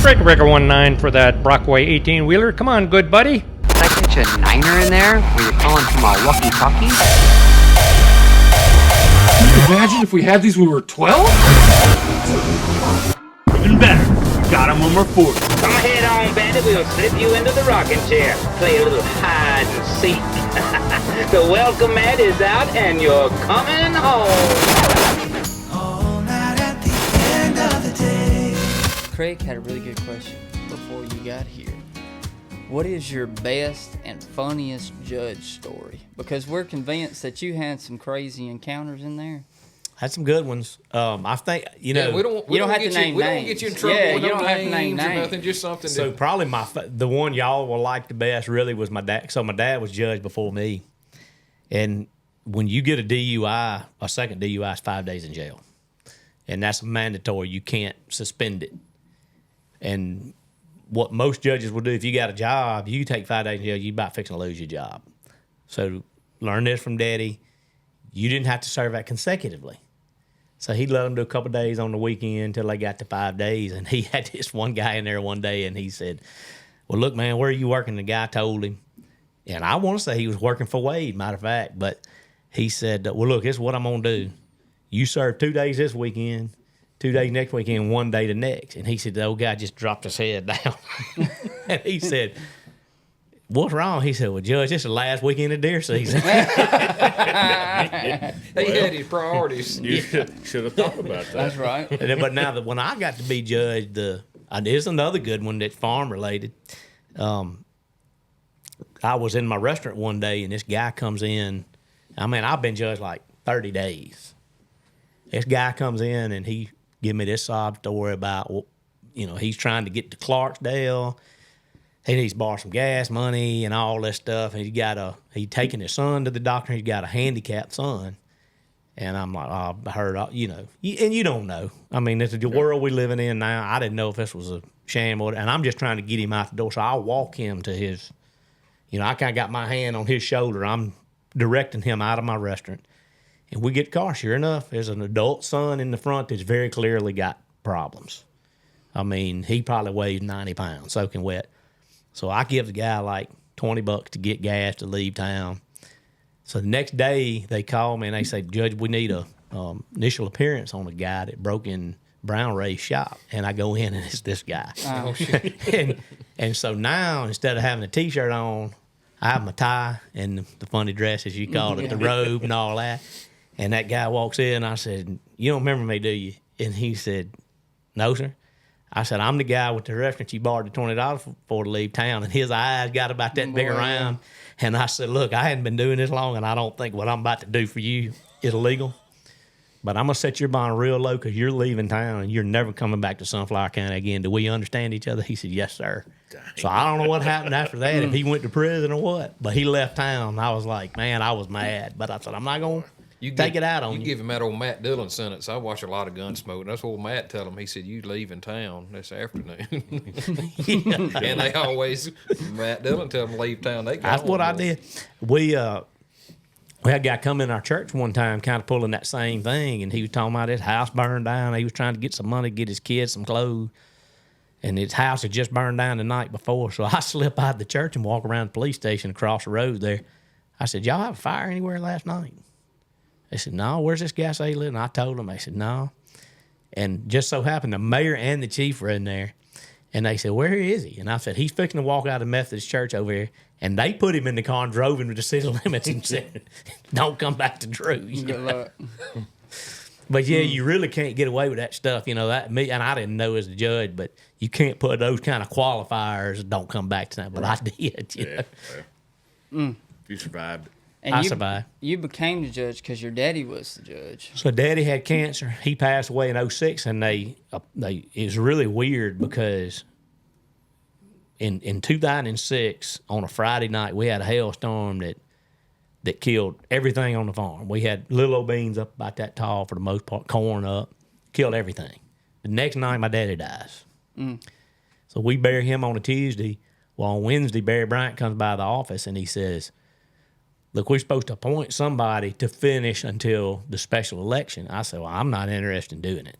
Breaker 19 for that Brockway 18-wheeler. Come on, good buddy. Did I catch a niner in there? Were you calling from a walkie-talkie? Imagine if we had these when we were 12? Even better. We got them when we're 40. Come ahead on, Bandit. We'll slip you into the rocking chair. Play a little hide and seek. The welcome mat is out and you're coming home. All night at the end of the day. Craig had a really good question before you got here. What is your best and funniest judge story? Because we're convinced that you had some crazy encounters in there. Had some good ones. I think we don't have to name names. We don't get you in trouble. Yeah, with you no don't have to name names or names. nothing. Just something. so. Probably the one y'all will like the best really was my dad. So my dad was judged before me, and when you get a DUI, a second DUI is 5 days in jail, and that's mandatory. You can't suspend it. And what most judges will do, if you got a job, you take 5 days in jail, you about fixing to lose your job. So learn this from Daddy. You didn't have to serve that consecutively. So he let them do a couple of days on the weekend until they got to 5 days. And he had this one guy in there one day, and he said, well, look, man, where are you working? The guy told him. And I want to say he was working for Wade, matter of fact. But he said, well, look, this is what I'm going to do. You serve 2 days this weekend, 2 days next weekend, 1 day the next. And he said, the old guy just dropped his head down. And he said, what's wrong? He said, well, Judge, this is the last weekend of deer season. He had his priorities. You should have thought about that. That's right. But now that when I got to be judged, there's another good one that's farm related. I was in my restaurant one day, and this guy comes in. I mean, I've been judged like 30 days. This guy comes in, and he give me this sob story about, he's trying to get to Clarksdale. He needs to borrow some gas money and all this stuff. And he's taking his son to the doctor. He's got a handicapped son. And I'm like, oh, I heard, and you don't know. I mean, it's the world we're living in now. I didn't know if this was a sham or, and I'm just trying to get him out the door. So I'll walk him to his, I kind of got my hand on his shoulder. I'm directing him out of my restaurant. And we get the car. Sure enough, there's an adult son in the front that's very clearly got problems. I mean, he probably weighs 90 pounds, soaking wet. So I give the guy like $20 to get gas to leave town. So the next day they call me and they say, Judge, we need a initial appearance on a guy that broke in Brown Ray's shop. And I go in and it's this guy. Oh, and so now instead of having a T-shirt on, I have my tie and the funny dress, as you called it, the robe and all that. And that guy walks in and I said, you don't remember me, do you? And he said, no, sir. I said, I'm the guy with the restaurant you borrowed the $20 for to leave town. And his eyes got about that big around. And I said, look, I hadn't been doing this long, and I don't think what I'm about to do for you is illegal. But I'm going to set your bond real low because you're leaving town and you're never coming back to Sunflower County again. Do we understand each other? He said, yes, sir. Dang. So I don't know what happened after that, if he went to prison or what. But he left town. I was like, man, I was mad. But I said, I'm not going to take it out on you. You give him that old Matt Dillon sentence. I watch a lot of Gunsmoke, and that's what Matt tell him. He said, you leaving town this afternoon. And they always, Matt Dillon tell them leave town. That's what I did. We had a guy come in our church one time kind of pulling that same thing, and he was talking about his house burned down. He was trying to get some money to get his kids some clothes, and his house had just burned down the night before. So I slip out of the church and walk around the police station across the road there. I said, y'all have a fire anywhere last night? They said, no, where's this guy say he lived? And I told them. They said, no. And just so happened the mayor and the chief were in there. And they said, where is he? And I said, he's fixing to walk out of the Methodist church over here. And they put him in the car and drove him to the city limits and said, don't come back to Drew. Good luck. But, yeah, you really can't get away with that stuff. And I didn't know as a judge, but you can't put those kind of qualifiers, don't come back to that. But I did. If you survived. And I survived. You became the judge because your daddy was the judge. So Daddy had cancer. He passed away in 2006, and it was really weird because in 2006, on a Friday night, we had a hailstorm that killed everything on the farm. We had little old beans up about that tall for the most part, corn up, killed everything. The next night, my daddy dies. So we bury him on a Tuesday. Well, on Wednesday, Barry Bryant comes by the office, and he says, look, we're supposed to appoint somebody to finish until the special election. I said, well, I'm not interested in doing it.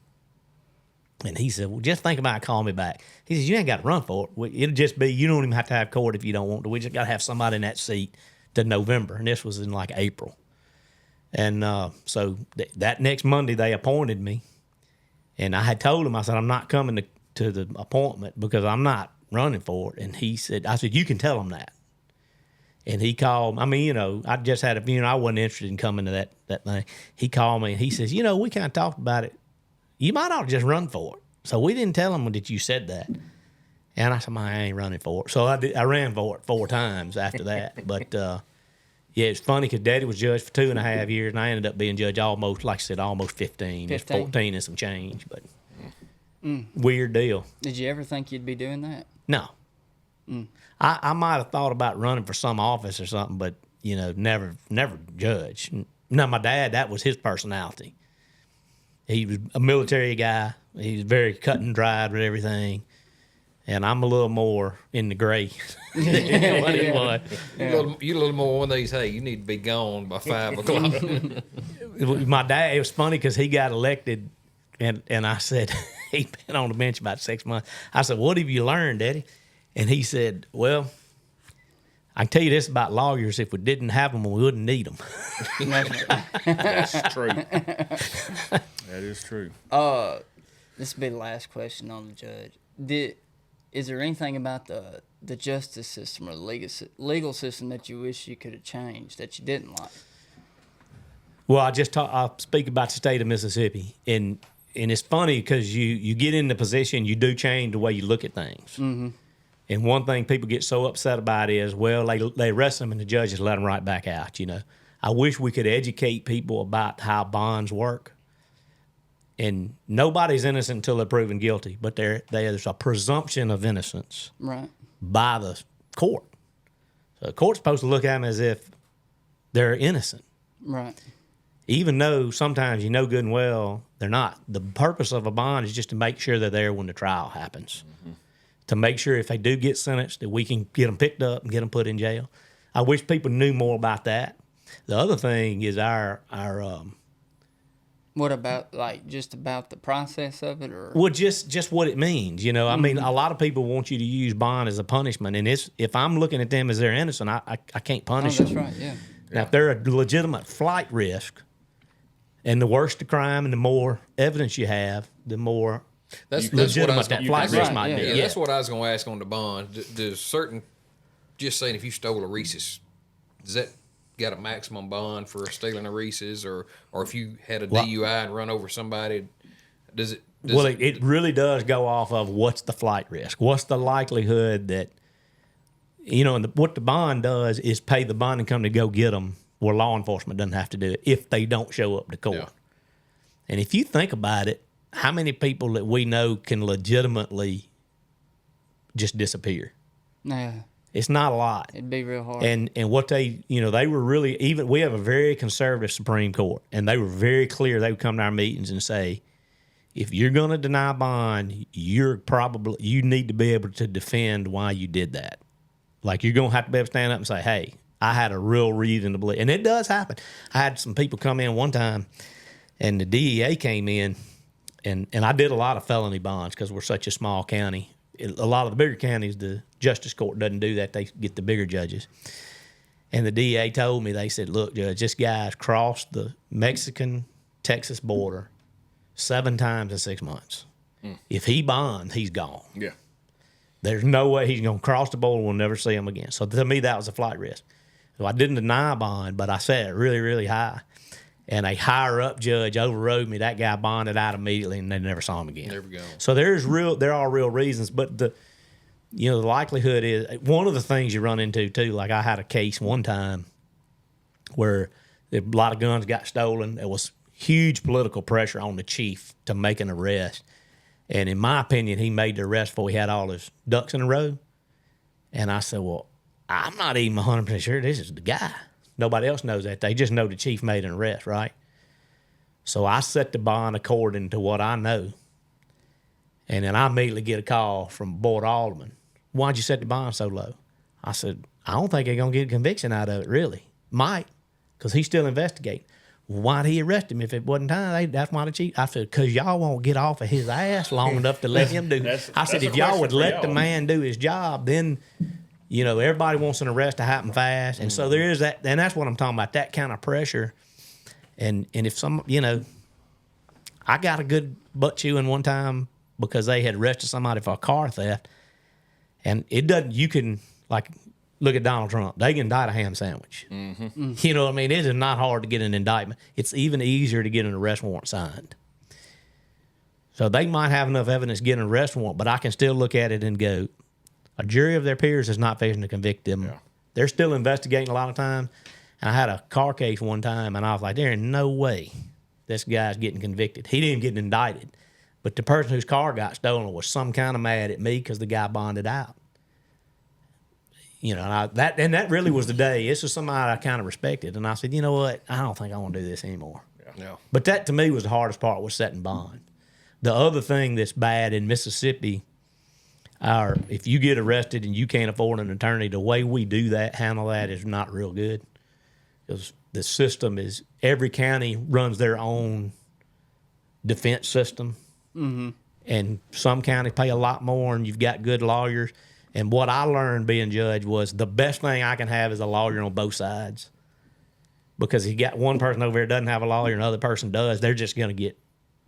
And he said, well, just think about it, call me back. He says, you ain't got to run for it. It'll just be, you don't even have to have court if you don't want to. We just got to have somebody in that seat to November. And this was in like April. And so that next Monday, they appointed me. And I had told him, I said, I'm not coming to the appointment because I'm not running for it. And he said, I said, you can tell him that. And he called, I mean, you know, I just had a funeral. I wasn't interested in coming to that thing. He called me and he says, you know, we kind of talked about it. You might ought to just run for it. So we didn't tell him that you said that. And I said, man, I ain't running for it. So I ran for it 4 times after that. But, yeah, it's funny because Daddy was judge for 2.5 years, and I ended up being judge almost, like I said, almost 15. It's 14 and some change, but weird deal. Did you ever think you'd be doing that? No. I might have thought about running for some office or something, but, you know, never judge. No, my dad, that was his personality. He was a military guy. He was very cut and dried with everything. And I'm a little more in the gray than what he was. You a little more one of these, hey, you need to be gone by 5 o'clock. My dad, it was funny because he got elected, and I said, he'd been on the bench about 6 months. I said, what have you learned, Daddy? And he said, well, I can tell you this about lawyers. If we didn't have them, we wouldn't need them. That's true. That is true. This will be the last question on the judge. Is there anything about the justice system or the legal system that you wish you could have changed that you didn't like? Well, I'll speak about the state of Mississippi. And it's funny because you get in the position, you do change the way you look at things. Mm-hmm. And one thing people get so upset about is, well, they arrest them and the judges let them right back out, you know. I wish we could educate people about how bonds work. And nobody's innocent until they're proven guilty, but there's a presumption of innocence by the court. So the court's supposed to look at them as if they're innocent. Right. Even though sometimes you know good and well they're not. The purpose of a bond is just to make sure they're there when the trial happens. Mm-hmm. To make sure if they do get sentenced that we can get them picked up and get them put in jail. I wish people knew more about that. The other thing is our what about, like, just about the process of it? Or? Well, just what it means, you know. I mean, a lot of people want you to use bond as a punishment, and if I'm looking at them as they're innocent, I can't punish them. That's right, yeah. Now, if they're a legitimate flight risk, and the worse the crime and the more evidence you have, the more legitimate that flight risk might be. Yeah, that's what I was going to ask on the bond. Does certain, just saying if you stole a Reese's, does that got a maximum bond for stealing a Reese's, or if you had a DUI and run over somebody, does it? It really does go off of what's the flight risk. What's the likelihood that, you know, and what the bond does is pay the bonding company to go get them where law enforcement doesn't have to do it if they don't show up to court. Yeah. And if you think about it, how many people that we know can legitimately just disappear? Yeah. It's not a lot. It'd be real hard. And what they were really, we have a very conservative Supreme Court, and they were very clear. They would come to our meetings and say, if you're going to deny bond, you need to be able to defend why you did that. Like, you're going to have to be able to stand up and say, hey, I had a real reason to believe. And it does happen. I had some people come in one time, and the DEA came in, and I did a lot of felony bonds because we're such a small county. A lot of the bigger counties, the justice court doesn't do that. They get the bigger judges. And the DA told me, they said, look, Judge, this guy's crossed the Mexican-Texas border 7 times in 6 months. If he bonds, he's gone. Yeah. There's no way he's going to cross the border. We'll never see him again. So to me, that was a flight risk. So I didn't deny bond, but I set it really, really high. And a higher-up judge overrode me. That guy bonded out immediately, and they never saw him again. Never go. So there are real reasons, but the likelihood is one of the things you run into too. Like, I had a case one time where a lot of guns got stolen. There was huge political pressure on the chief to make an arrest, and in my opinion, he made the arrest before he had all his ducks in a row. And I said, well, I'm not even 100% sure this is the guy. Nobody else knows that. They just know the chief made an arrest, right? So I set the bond according to what I know. And then I immediately get a call from Board Alderman. Why'd you set the bond so low? I said, I don't think they're going to get a conviction out of it, really. Might, because he's still investigating. Why'd he arrest him if it wasn't time? That's why the chief. I said, because y'all won't get off of his ass long enough to let him do. I said, if y'all would let the man do his job, then everybody wants an arrest to happen fast, and so there is that, and that's what I'm talking about. That kind of pressure, and if some, I got a good butt chewing one time because they had arrested somebody for a car theft, and it doesn't. You can look at Donald Trump. They can indict a ham sandwich. Mm-hmm. You know what I mean? It is not hard to get an indictment. It's even easier to get an arrest warrant signed. So they might have enough evidence to get an arrest warrant, but I can still look at it and go, a jury of their peers is not fixing to convict them. Yeah. They're still investigating a lot of times. And I had a car case one time, and I was like, there is no way this guy's getting convicted. He didn't get indicted. But the person whose car got stolen was some kind of mad at me because the guy bonded out. And that really was the day. This was somebody I kind of respected. And I said, you know what? I don't think I want to do this anymore. Yeah. But that, to me, was the hardest part, was setting bond. The other thing that's bad in Mississippi, if you get arrested and you can't afford an attorney, the way we handle that is not real good. Because the system is, every county runs their own defense system. Mm-hmm. And some counties pay a lot more, and you've got good lawyers. And what I learned being judge was the best thing I can have is a lawyer on both sides. Because if you got one person over there doesn't have a lawyer and another person does, they're just going to get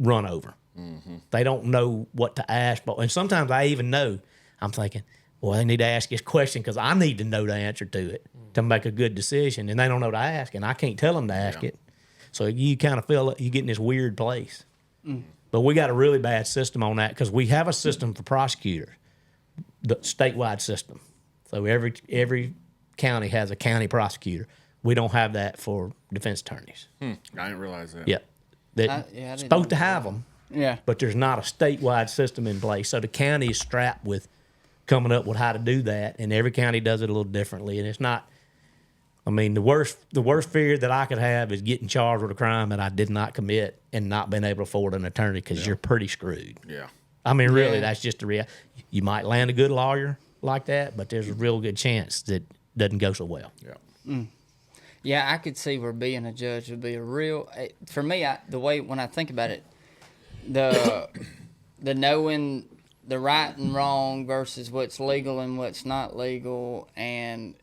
run over. Mm-hmm. They don't know what to ask. And sometimes I even know. I'm thinking, well, they need to ask this question because I need to know the answer to it to make a good decision. And they don't know to ask, and I can't tell them to ask it. So you kind of feel like you get in this weird place. Mm. But we got a really bad system on that because we have a system for prosecutors. The statewide system. So every county has a county prosecutor. We don't have that for defense attorneys. I didn't realize that. Yeah. They're supposed to have them. Yeah. But there's not a statewide system in place. So the county is strapped with coming up with how to do that, and every county does it a little differently. And it's not, the worst fear that I could have is getting charged with a crime that I did not commit and not being able to afford an attorney because you're pretty screwed. Yeah. Really, that's just the reality. You might land a good lawyer like that, but there's a real good chance that doesn't go so well. Yeah. Mm. Yeah, I could see where being a judge would be a real. For me, the way when I think about it, the knowing the right and wrong versus what's legal and what's not legal, and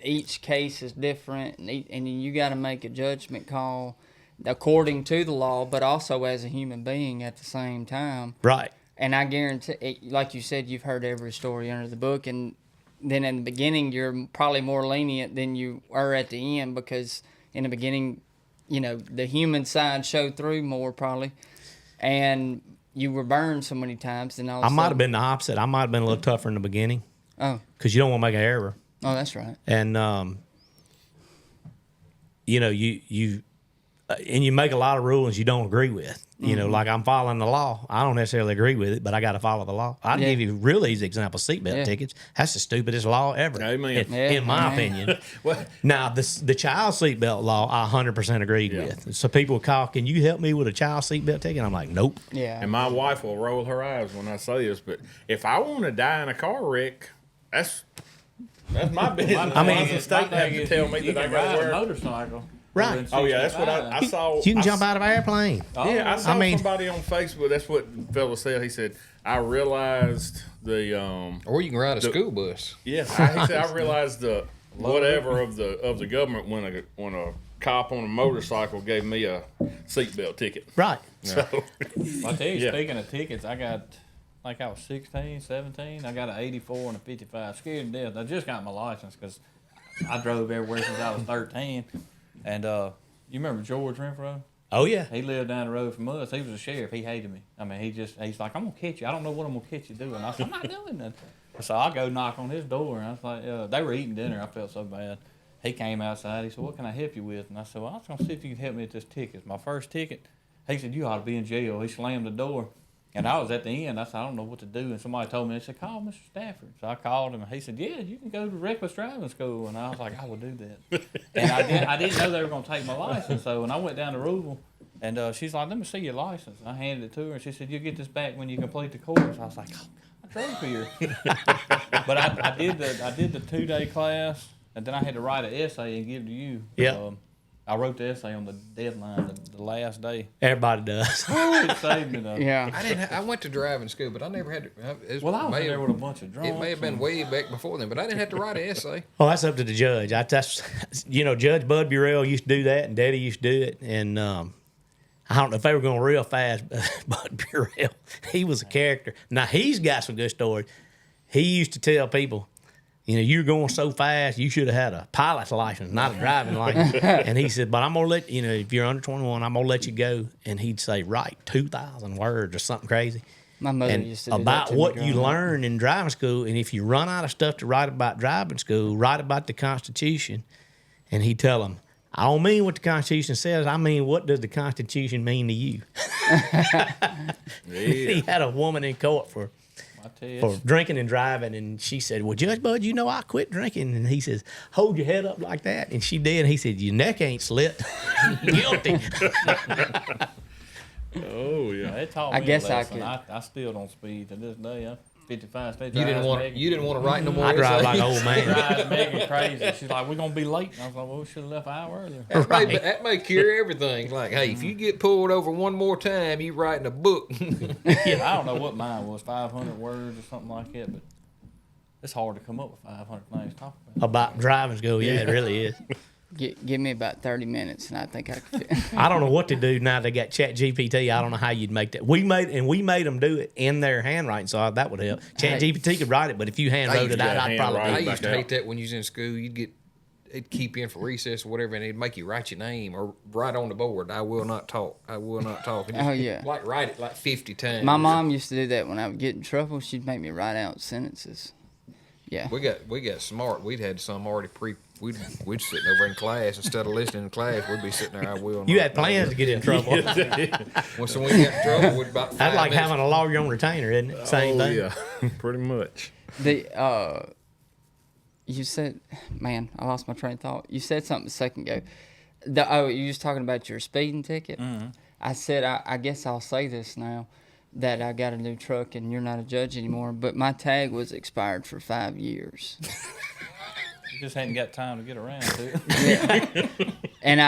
each case is different, and you got to make a judgment call according to the law, but also as a human being at the same time. Right. And I guarantee, like you said, you've heard every story under the book, and then in the beginning, you're probably more lenient than you are at the end because in the beginning, the human side showed through more probably, and you were burned so many times. And I might have been the opposite. I might have been a little tougher in the beginning. Oh. Because you don't want to make an error. Oh, that's right. And you make a lot of rulings you don't agree with. Like I'm following the law. I don't necessarily agree with it, but I got to follow the law. I'll give you a real easy example: seatbelt tickets. That's the stupidest law ever, in my opinion. Now, the child seatbelt law, I 100% agreed with. So people call, can you help me with a child seatbelt ticket? I'm like, nope. Yeah. And my wife will roll her eyes when I say this, but if I want to die in a car wreck, that's my business. The state have to tell me that I got to wear a motorcycle. Right. Oh, yeah, that's what I saw. You can jump out of an airplane. Yeah, I saw somebody on Facebook. That's what the fella said. He said, I realized the... or you can ride a school bus. Yeah, he said, I realized the whatever of the government when a cop on a motorcycle gave me a seatbelt ticket. Right. So, I tell you, speaking of tickets, I got... I was 16, 17. I got an 84 and a 55. Scared to death. I just got my license because I drove everywhere since I was 13. And you remember George Renfro? Oh, yeah. He lived down the road from us. He was a sheriff. He hated me. He's like, I'm going to catch you. I don't know what I'm going to catch you doing. I said, I'm not doing nothing. So I go knock on his door, and I was like, they were eating dinner. I felt so bad. He came outside. He said, what can I help you with? And I said, well, I was going to see if you can help me with this ticket. It's my first ticket. He said, you ought to be in jail. He slammed the door. And I was at the end. I said, I don't know what to do. And somebody told me, they said, call Mr. Stafford. So I called him, and he said, yeah, you can go to reckless driving school. And I was like, I will do that. And I didn't know they were going to take my license. So when I went down to Louisville, and she's like, let me see your license. And I handed it to her, and she said, you'll get this back when you complete the course. I was like, oh, I drove here. But I did the 2-day class, and then I had to write an essay and give to you. Yeah. I wrote the essay on the deadline, the last day. Everybody does. It saved me though. Yeah. I went to driving school, but I never had to. Well, I was in there with a bunch of drunks. It may have been way back before then, but I didn't have to write an essay. Well, that's up to the judge. Judge Bud Burrell used to do that, and Daddy used to do it. And I don't know if they were going real fast, but Bud Burrell, he was a character. Now, he's got some good stories. He used to tell people, you're going so fast, you should have had a pilot's license, not a driving license. And he said, but I'm going to let, if you're under 21, I'm going to let you go. And he'd say, write 2,000 words or something crazy. My mother used to do about that to what me you growing up. learn in driving school. And if you run out of stuff to write about driving school, write about the Constitution. And he'd tell them, I don't mean what the Constitution says. I mean, what does the Constitution mean to you? He had a woman in court for drinking and driving, and she said, well, Judge Bud, I quit drinking. And he says, hold your head up like that. And she did. And he said, your neck ain't slit. Guilty. Oh, yeah. It taught me I guess a I lesson. could. I still don't speed to this day. I'm 55 state. You didn't want to write no more. I drive like an essays? old man. Drives Megan crazy. She's like, we're going to be late. And I was like, well, we should have left an hour earlier. That may cure everything. Like, hey, if you get pulled over one more time, you writing a book. Yeah, I don't know what mine was, 500 words or something like that, but it's hard to come up with 500 things to talk about. About driving school, yeah, it really is. Give me about 30 minutes, and I think I could. I don't know what to do now. They got Chat GPT. I don't know how you'd make that. We made them do it in their handwriting, so that would help. Chat GPT could write it, but if you hand wrote it, I'd probably I do it. used to hate that when you was in school. It'd keep you in for recess or whatever, and it'd make you write your name or write on the board, I will not talk. I will not talk. And Oh, yeah. Like, write it like 50 times. My mom used to do that when I would get in trouble. She'd make me write out sentences. Yeah. We got smart. We'd had some already We'd sitting over in class instead of listening in class. We'd be sitting there. I will. You had plans to get in trouble. Well, so when we got in trouble, we'd about 5 That's like minutes. having a lawyer on retainer, isn't it? Same thing. Yeah, pretty much. You said, man, I lost my train of thought. You said something a second ago. You was talking about your speeding ticket. Mm-hmm. I said, I guess I'll say this now, that I got a new truck and you're not a judge anymore, but my tag was expired for 5 years. You just hadn't got time to get around to it. Yeah. And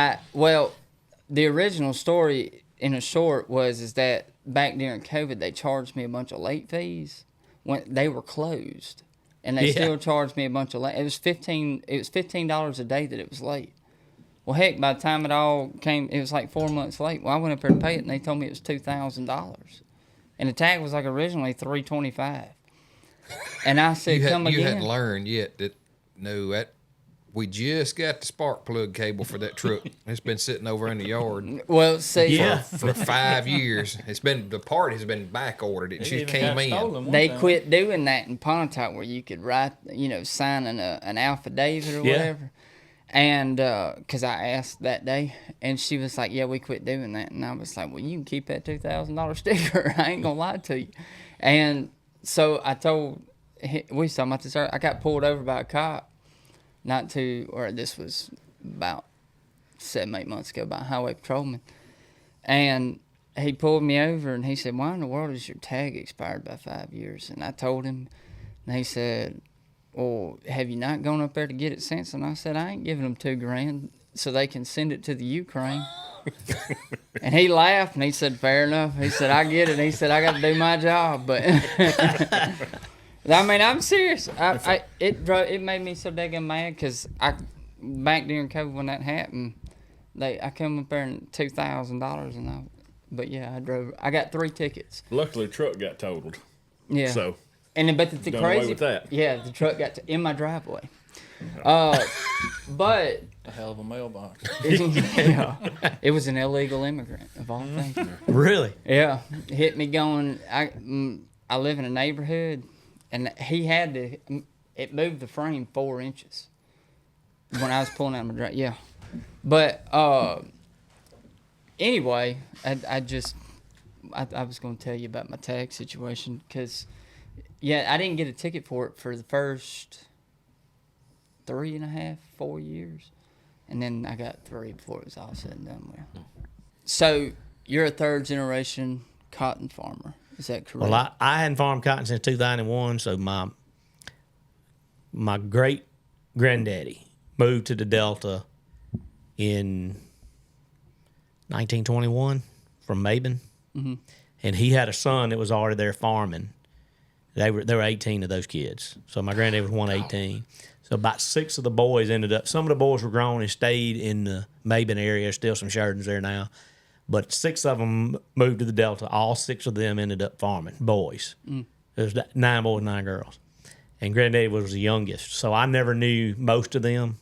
the original story in a short is that back during COVID, they charged me a bunch of late fees when they were closed. And they still charged me a bunch of late. It was $15 a day that it was late. Well, heck, by the time it all came, it was like 4 months late. Well, I went up there to pay it, and they told me it was $2,000. And the tag was like originally $325. And I said, come again. You hadn't learned yet that we just got the spark plug cable for that truck. It's been sitting over in the yard. Well, see, for 5 years. The part has been back ordered. It just came in. They quit doing that in Pontotoc where you could write, sign an affidavit or whatever. And because I asked that day, and she was like, yeah, we quit doing that. And I was like, well, you can keep that $2,000 sticker. I ain't going to lie to you. And so I told, we was talking about this earlier, I got pulled over by a cop. This was about 7-8 months ago by a highway patrolman. And he pulled me over and he said, why in the world is your tag expired by 5 years? And I told him, and he said, well, have you not gone up there to get it since? And I said, I ain't giving them $2,000 so they can send it to the Ukraine. And he laughed and he said, fair enough. He said, I get it. He said, I got to do my job. But I mean, I'm serious. It made me so daggone mad because back during COVID when that happened, I come up there and $2,000 and I got 3 tickets. Luckily, the truck got totaled. Yeah. So. But the done crazy away with that. Yeah, the truck got in my driveway. But A hell of a mailbox. yeah, it was an illegal immigrant of all things. Really? Yeah, hit me going. I live in a neighborhood, and he had to. It moved the frame 4 inches when I was pulling out my drive. Yeah, but anyway, I was going to tell you about my tag situation because, I didn't get a ticket for it for the first 3.5, 4 years. And then I got 3 before it was all said and done with. So you're a 3rd generation cotton farmer. Is that correct? Well, I hadn't farmed cotton since 2001, so my great granddaddy moved to the Delta in 1921 from Maben. Mm-hmm. And he had a son that was already there farming. There were 18 of those kids. So my granddad was 118. So about 6 of the boys ended up. Some of the boys were grown and stayed in the Maben area. Still some Shurdens there now, but 6 of them moved to the Delta. All 6 of them ended up farming. Boys. There was 9 boys, 9 girls, and granddad was the youngest. So I never knew most of them,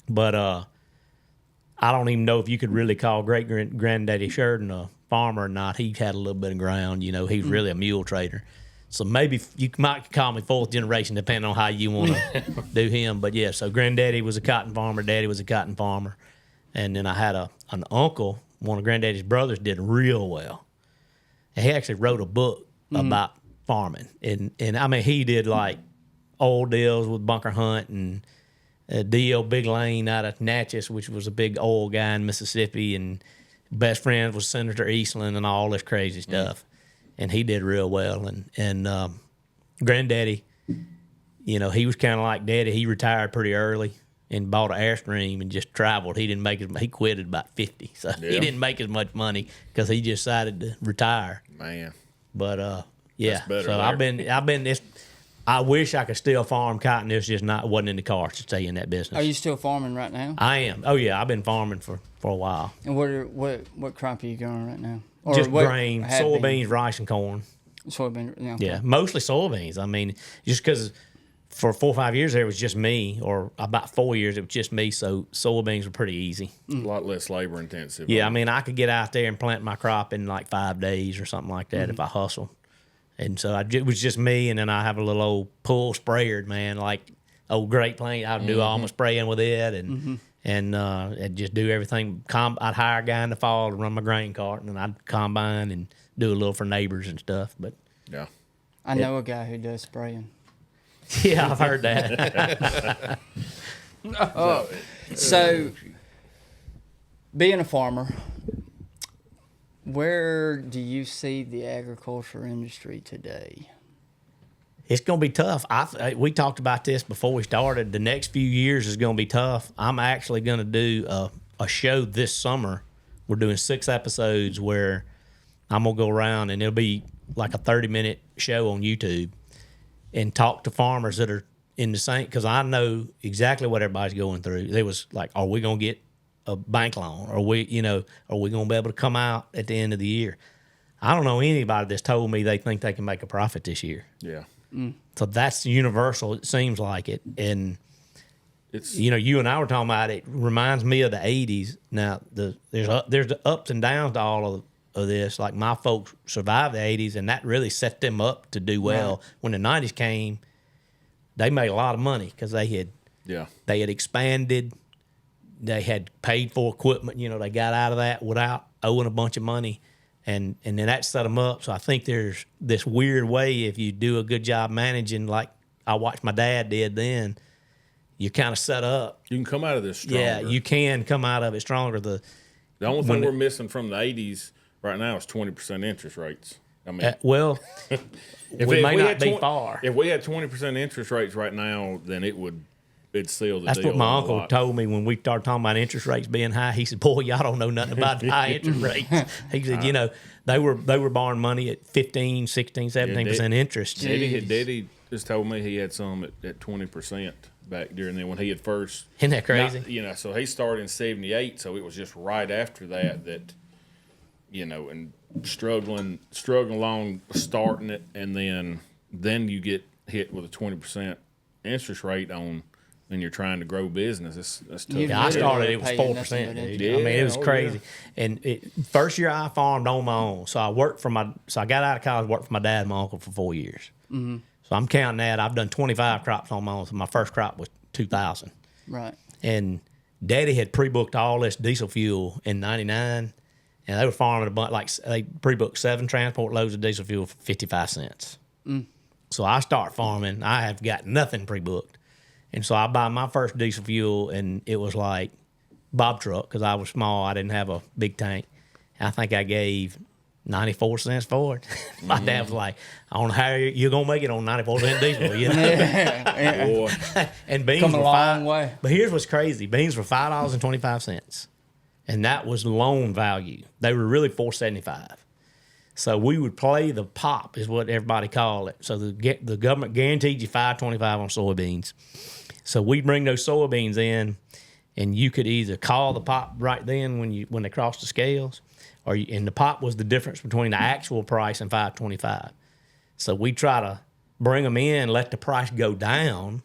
but I don't even know if you could really call great granddaddy Shurden a farmer or not. He had a little bit of ground. He was really a mule trader. So maybe you might call me 4th generation, depending on how you want to do him. But yeah, so granddaddy was a cotton farmer, daddy was a cotton farmer, and then I had an uncle. One of granddaddy's brothers did real well. And he actually wrote a book about farming, and I mean he did like old deals with Bunker Hunt and D.L. Big Lane out of Natchez, which was a big oil guy in Mississippi, and best friends with Senator Eastland and all this crazy stuff. And he did real well. And granddaddy, he was kind of like daddy. He retired pretty early and bought an Airstream and just traveled. He didn't make he quit at about 50. So he didn't make as much money because he just decided to retire. Man. But, yeah. So there. I've been this. I wish I could still farm cotton. It's just wasn't in the cards to stay in that business. Are you still farming right now? I am. Oh, yeah. I've been farming for a while. And what crop are you growing right now? Or Just what grain, had soybeans, rice, and corn. Soybean, yeah. Yeah, mostly soybeans. I mean, just because for 4 or 5 years there it was just me, or about 4 years it was just me, so soybeans were pretty easy. A lot less labor intensive. Yeah, I mean, I could get out there and plant my crop in like 5 days or something like that if I hustled. And so it was just me, and then I have a little old pull sprayer, man, like old Great Plains. I'd do all my spraying with it, and I'd just do everything. I'd hire a guy in the fall to run my grain cart, and then I'd combine and do a little for neighbors and stuff. But yeah, I know a guy who does spraying. Yeah, I've heard that. So, being a farmer, where do you see the agriculture industry today? It's going to be tough. We talked about this before we started. The next few years is going to be tough. I'm actually going to do a show this summer. We're doing 6 episodes where I'm going to go around, and it'll be like a 30-minute show on YouTube and talk to farmers that are in the same, because I know exactly what everybody's going through. They was like, are we going to get a bank loan? Are we going to be able to come out at the end of the year? I don't know anybody that's told me they think they can make a profit this year. Yeah. So that's universal. It seems like it, and it's you and I were talking about it. Reminds me of the '80s. Now there's the ups and downs to all of this. Like my folks survived the '80s, and that really set them up to do well. Right. When the '90s came, they made a lot of money because they had expanded. They had paid for equipment. They got out of that without owing a bunch of money. And then that set them up. So I think there's this weird way, if you do a good job managing, like I watched my dad did then, you're kind of set up. You can come out of this stronger. Yeah, you can come out of it stronger. The only thing we're missing from the 80s right now is 20% interest rates. I mean, we may not be far. If we had 20% interest rates right now, then it'd seal the That's deal. What my uncle told me when we started talking about interest rates being high. He said, "Boy, y'all don't know nothing about high interest rates." He said, they were borrowing money at 15, 16, 17% interest. Daddy just told me he had some at 20% back during then when he had first. Isn't that crazy? So he started in 78, so it was just right after that, and struggling along, starting it, and then you get hit with a 20% interest rate on. When you're trying to grow business, that's tough. Yeah, I started, it was 4%. Yeah, I mean, it was crazy. Yeah. And first year I farmed on my own. So I got out of college, worked for my dad and my uncle for 4 years. Mm-hmm. So I'm counting that. I've done 25 crops on my own. So my first crop was 2,000. Right. And Daddy had pre-booked all this diesel fuel in 99. And they were farming a bunch, they pre-booked 7 transport loads of diesel fuel for 55 cents. So I start farming. I have got nothing pre-booked. And so I buy my first diesel fuel, and it was like Bob truck because I was small. I didn't have a big tank. And I think I gave 94 cents for it. My dad was like, I don't know how you're going to make it on 94 cent diesel, And beans come were a long way. But here's what's crazy. Beans were $5.25. and that was loan value. They were really $4.75. So we would play the pop, is what everybody called it. So the government guaranteed you $5.25 on soybeans. So we'd bring those soybeans in, and you could either call the pop right then when they crossed the scales, and the pop was the difference between the actual price and $5.25. So we try to bring them in, let the price go down,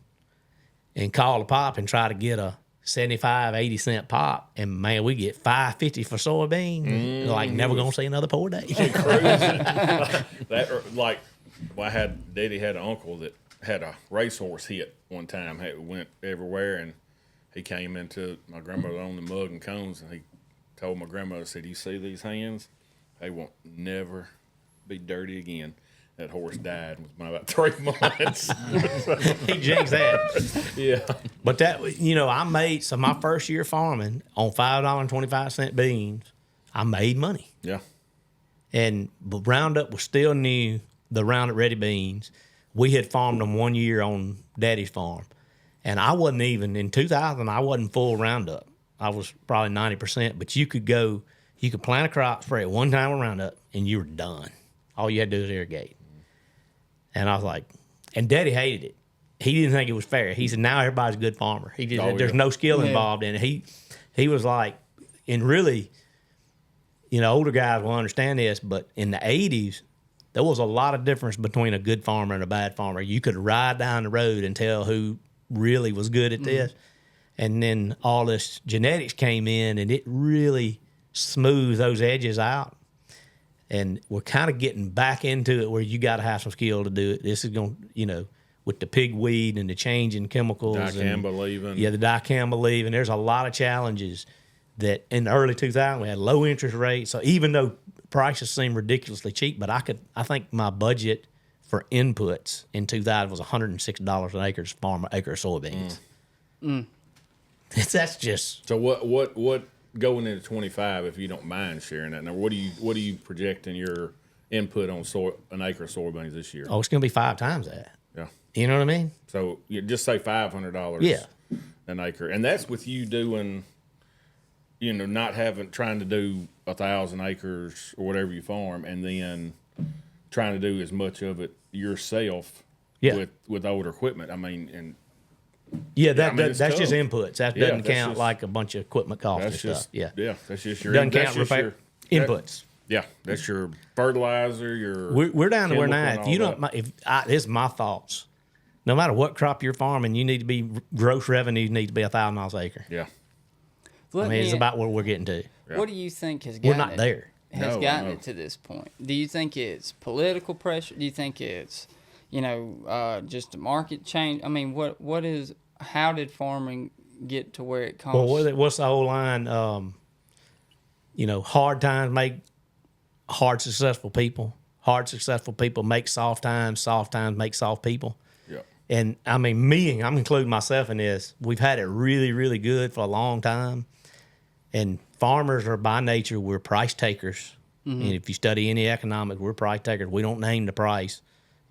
and call the pop and try to get a 75, 80 cent pop, and man, we get $5.50 for soybeans. Like never gonna see another poor day. Daddy had an uncle that had a racehorse hit one time. Went everywhere, and he came into my grandmother on the mug and cones, and he told my grandmother, said, "You see these hands? They won't never be dirty again." That horse died within about 3 months. He jinxed that. Yeah. But I made, so my first year farming on $5.25 beans, I made money. Yeah. But Roundup was still new, the Roundup Ready beans. We had farmed them 1 year on Daddy's farm. And I wasn't even, in 2000, I wasn't full Roundup. I was probably 90%, but you could plant a crop, spray it one time with Roundup, and you were done. All you had to do was irrigate. And I was like, and Daddy hated it. He didn't think it was fair. He said, now everybody's a good farmer. He just there's no skill involved in it. He was like, and really, older guys will understand this, but in the 80s, there was a lot of difference between a good farmer and a bad farmer. You could ride down the road and tell who really was good at this. And then all this genetics came in, and it really smoothed those edges out. And we're kind of getting back into it where you got to have some skill to do it. This is going to, with the pigweed and the change in chemicals. Dicamba leaving. Yeah, the dicamba leaving. There's a lot of challenges that in the early 2000s, we had low interest rates. So even though prices seem ridiculously cheap, but I think my budget for inputs in 2000 was $106 an acre to farm an acre of soybeans. That's just. So what going into 25, if you don't mind sharing that, now what do you projecting your input on an acre of soybeans this year? Oh, it's going to be 5 times that. Yeah. You know what I mean? So you just say $500 an acre. And that's with you doing, not trying to do 1,000 acres or whatever you farm, and then trying to do as much of it yourself with older equipment. I mean, and that's tough. just inputs. That doesn't count like a bunch of equipment costs and stuff. Yeah, that's just your doesn't count repair inputs. That's your fertilizer. We're down to where now. If you don't, this is my thoughts. No matter what crop you're farming, you need to be gross revenue needs to be $1,000 an acre. Yeah, it's about where we're getting to. Yeah. What do you think has We're gotten not there. Gotten it to this point? Do you think it's political pressure? Do you think it's just a market change? I mean, what is? How did farming get to where it comes? Well, what's the whole line? Hard times make hard successful people. Hard successful people make soft times. Soft times make soft people. Yeah. And I mean, I'm including myself in this. We've had it really, really good for a long time. And farmers are by nature, we're price takers. And if you study any economics, we're price takers. We don't name the price.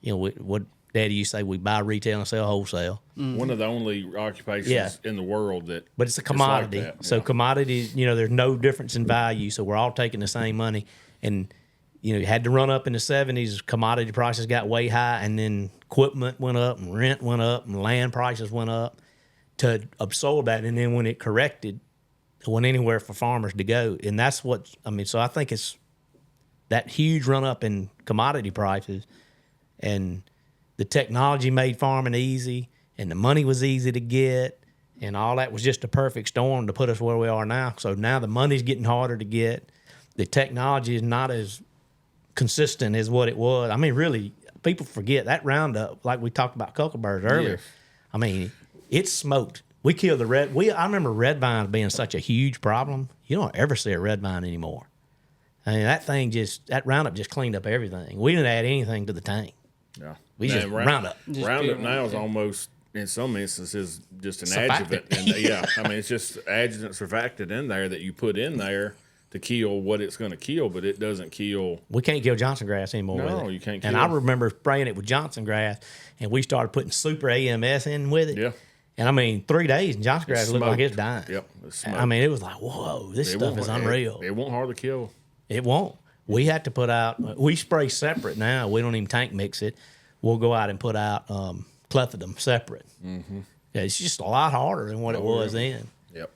What Daddy used to say, we buy retail and sell wholesale. One of the only occupations in the world that. But it's a commodity. Like that. So commodities, there's no difference in value. So we're all taking the same money. And, you had to run up in the 70s. Commodity prices got way high, and then equipment went up, and rent went up, and land prices went up to absorb that. And then when it corrected, it went anywhere for farmers to go. And that's what, so I think it's that huge run up in commodity prices, and the technology made farming easy, and the money was easy to get, and all that was just a perfect storm to put us where we are now. So now the money's getting harder to get. The technology is not as consistent as what it was. I mean, really, people forget that Roundup, like we talked about cuckleburs earlier. Yes. I mean, it's smoked. We killed I remember red vines being such a huge problem. You don't ever see a red vine anymore. I mean, that Roundup just cleaned up everything. We didn't add anything to the tank. Yeah. We just Roundup. Roundup now is almost, in some instances, just an Surfactant. adjuvant. And, it's just adjuvant surfactant in there that you put in there to kill what it's going to kill, but it doesn't kill. We can't kill Johnson grass anymore. No, with it. you can't. And I remember spraying it with Johnson grass, and we started putting super AMS in with it. Yeah. And I mean, 3 days and Johnson grass looked like it's dying. Yep. I mean, it was like, whoa, this stuff is unreal. It won't hardly kill. It won't. We had to put out. We spray separate now. We don't even tank mix it. We'll go out and put out clethodim separate. Mm-hmm. Yeah, it's just a lot harder than what it was then. Yep.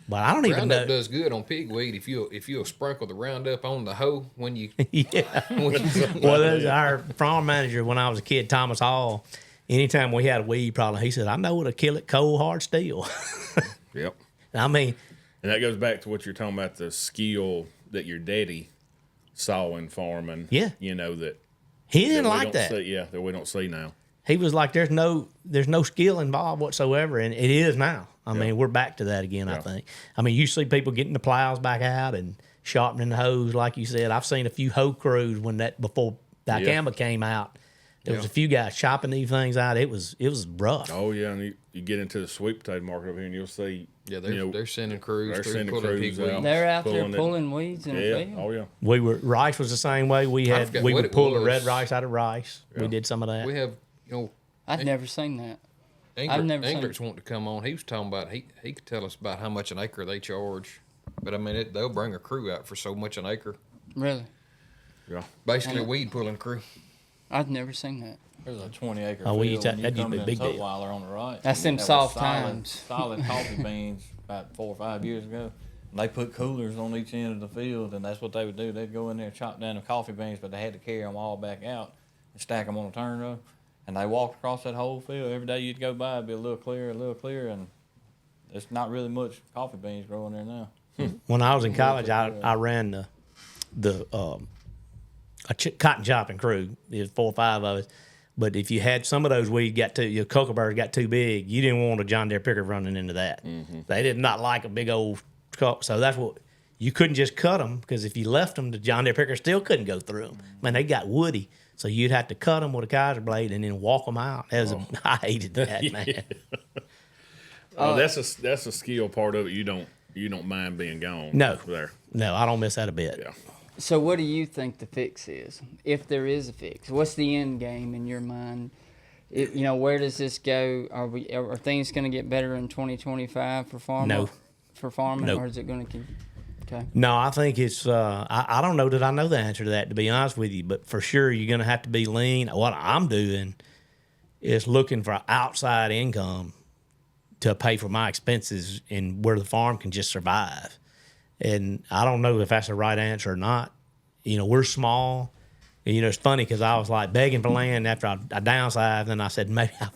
But I don't even know. Roundup does good on pigweed if you'll sprinkle the Roundup on the hoe when you. Yeah. Well, our farm manager when I was a kid, Thomas Hall. Anytime we had a weed problem, he said, "I know what'll kill it: cold hard steel." Yep. I mean, and that goes back to what you're talking about, the skill that your daddy saw in farming. Yeah. You know that he didn't like that. That we don't see now. He was like, there's no skill involved whatsoever, and it is now. I mean, we're back to that again, I think. I mean, you see people getting the plows back out and sharpening the hoes, like you said. I've seen a few hoe crews before dicamba came out. There was a few guys chopping these things out. It was rough. Oh, yeah, and you get into the sweet potato market over here, and you'll see. Yeah, they're sending crews. They're sending crews out. They're out there pulling weeds in the field. Oh, yeah. Rice was the same way. We would pull the red rice out of rice. Yeah. We did some of that. We have, I've never seen that. Englert's wanting to come on. He was talking about he could tell us about how much an acre they charge, but I mean they'll bring a crew out for so much an acre. Really? Yeah. Basically, a weed pulling crew. I've never seen that. There's a 20-acre field. That'd be a big deal. Tutwiler on the right. That's them soft times. Solid coffee beans about 4 or 5 years ago. And they put coolers on each end of the field, and that's what they would do. They'd go in there and chop down the coffee beans, but they had to carry them all back out and stack them on a turn row. And they walked across that whole field. Every day you'd go by, it'd be a little clearer, and there's not really much coffee beans growing there now. When I was in college, I ran a cotton chopping crew. There's 4 or 5 of us. But if you had some of those weeds your cocoa got too big, you didn't want a John Deere picker running into that. Mm-hmm. They did not like a big old so that's what you couldn't just cut them, because if you left them, the John Deere picker still couldn't go through them. Man, they got woody. So you'd have to cut them with a Kaiser blade and then walk them out. I hated that, man. That's a skill part of it. You don't mind being gone. No, there. No, I don't miss that a bit. Yeah. So what do you think the fix is, if there is a fix? What's the end game in your mind? Where does this go? Are things going to get better in 2025 for farming? No. For farming, nope. Or is it going to keep? Okay. No, I think it's. I don't know that I know the answer to that, to be honest with you. But for sure, you're going to have to be lean. What I'm doing is looking for outside income to pay for my expenses, and where the farm can just survive. And I don't know if that's the right answer or not. We're small. And, it's funny because I was like begging for land after I downsized, and I said maybe I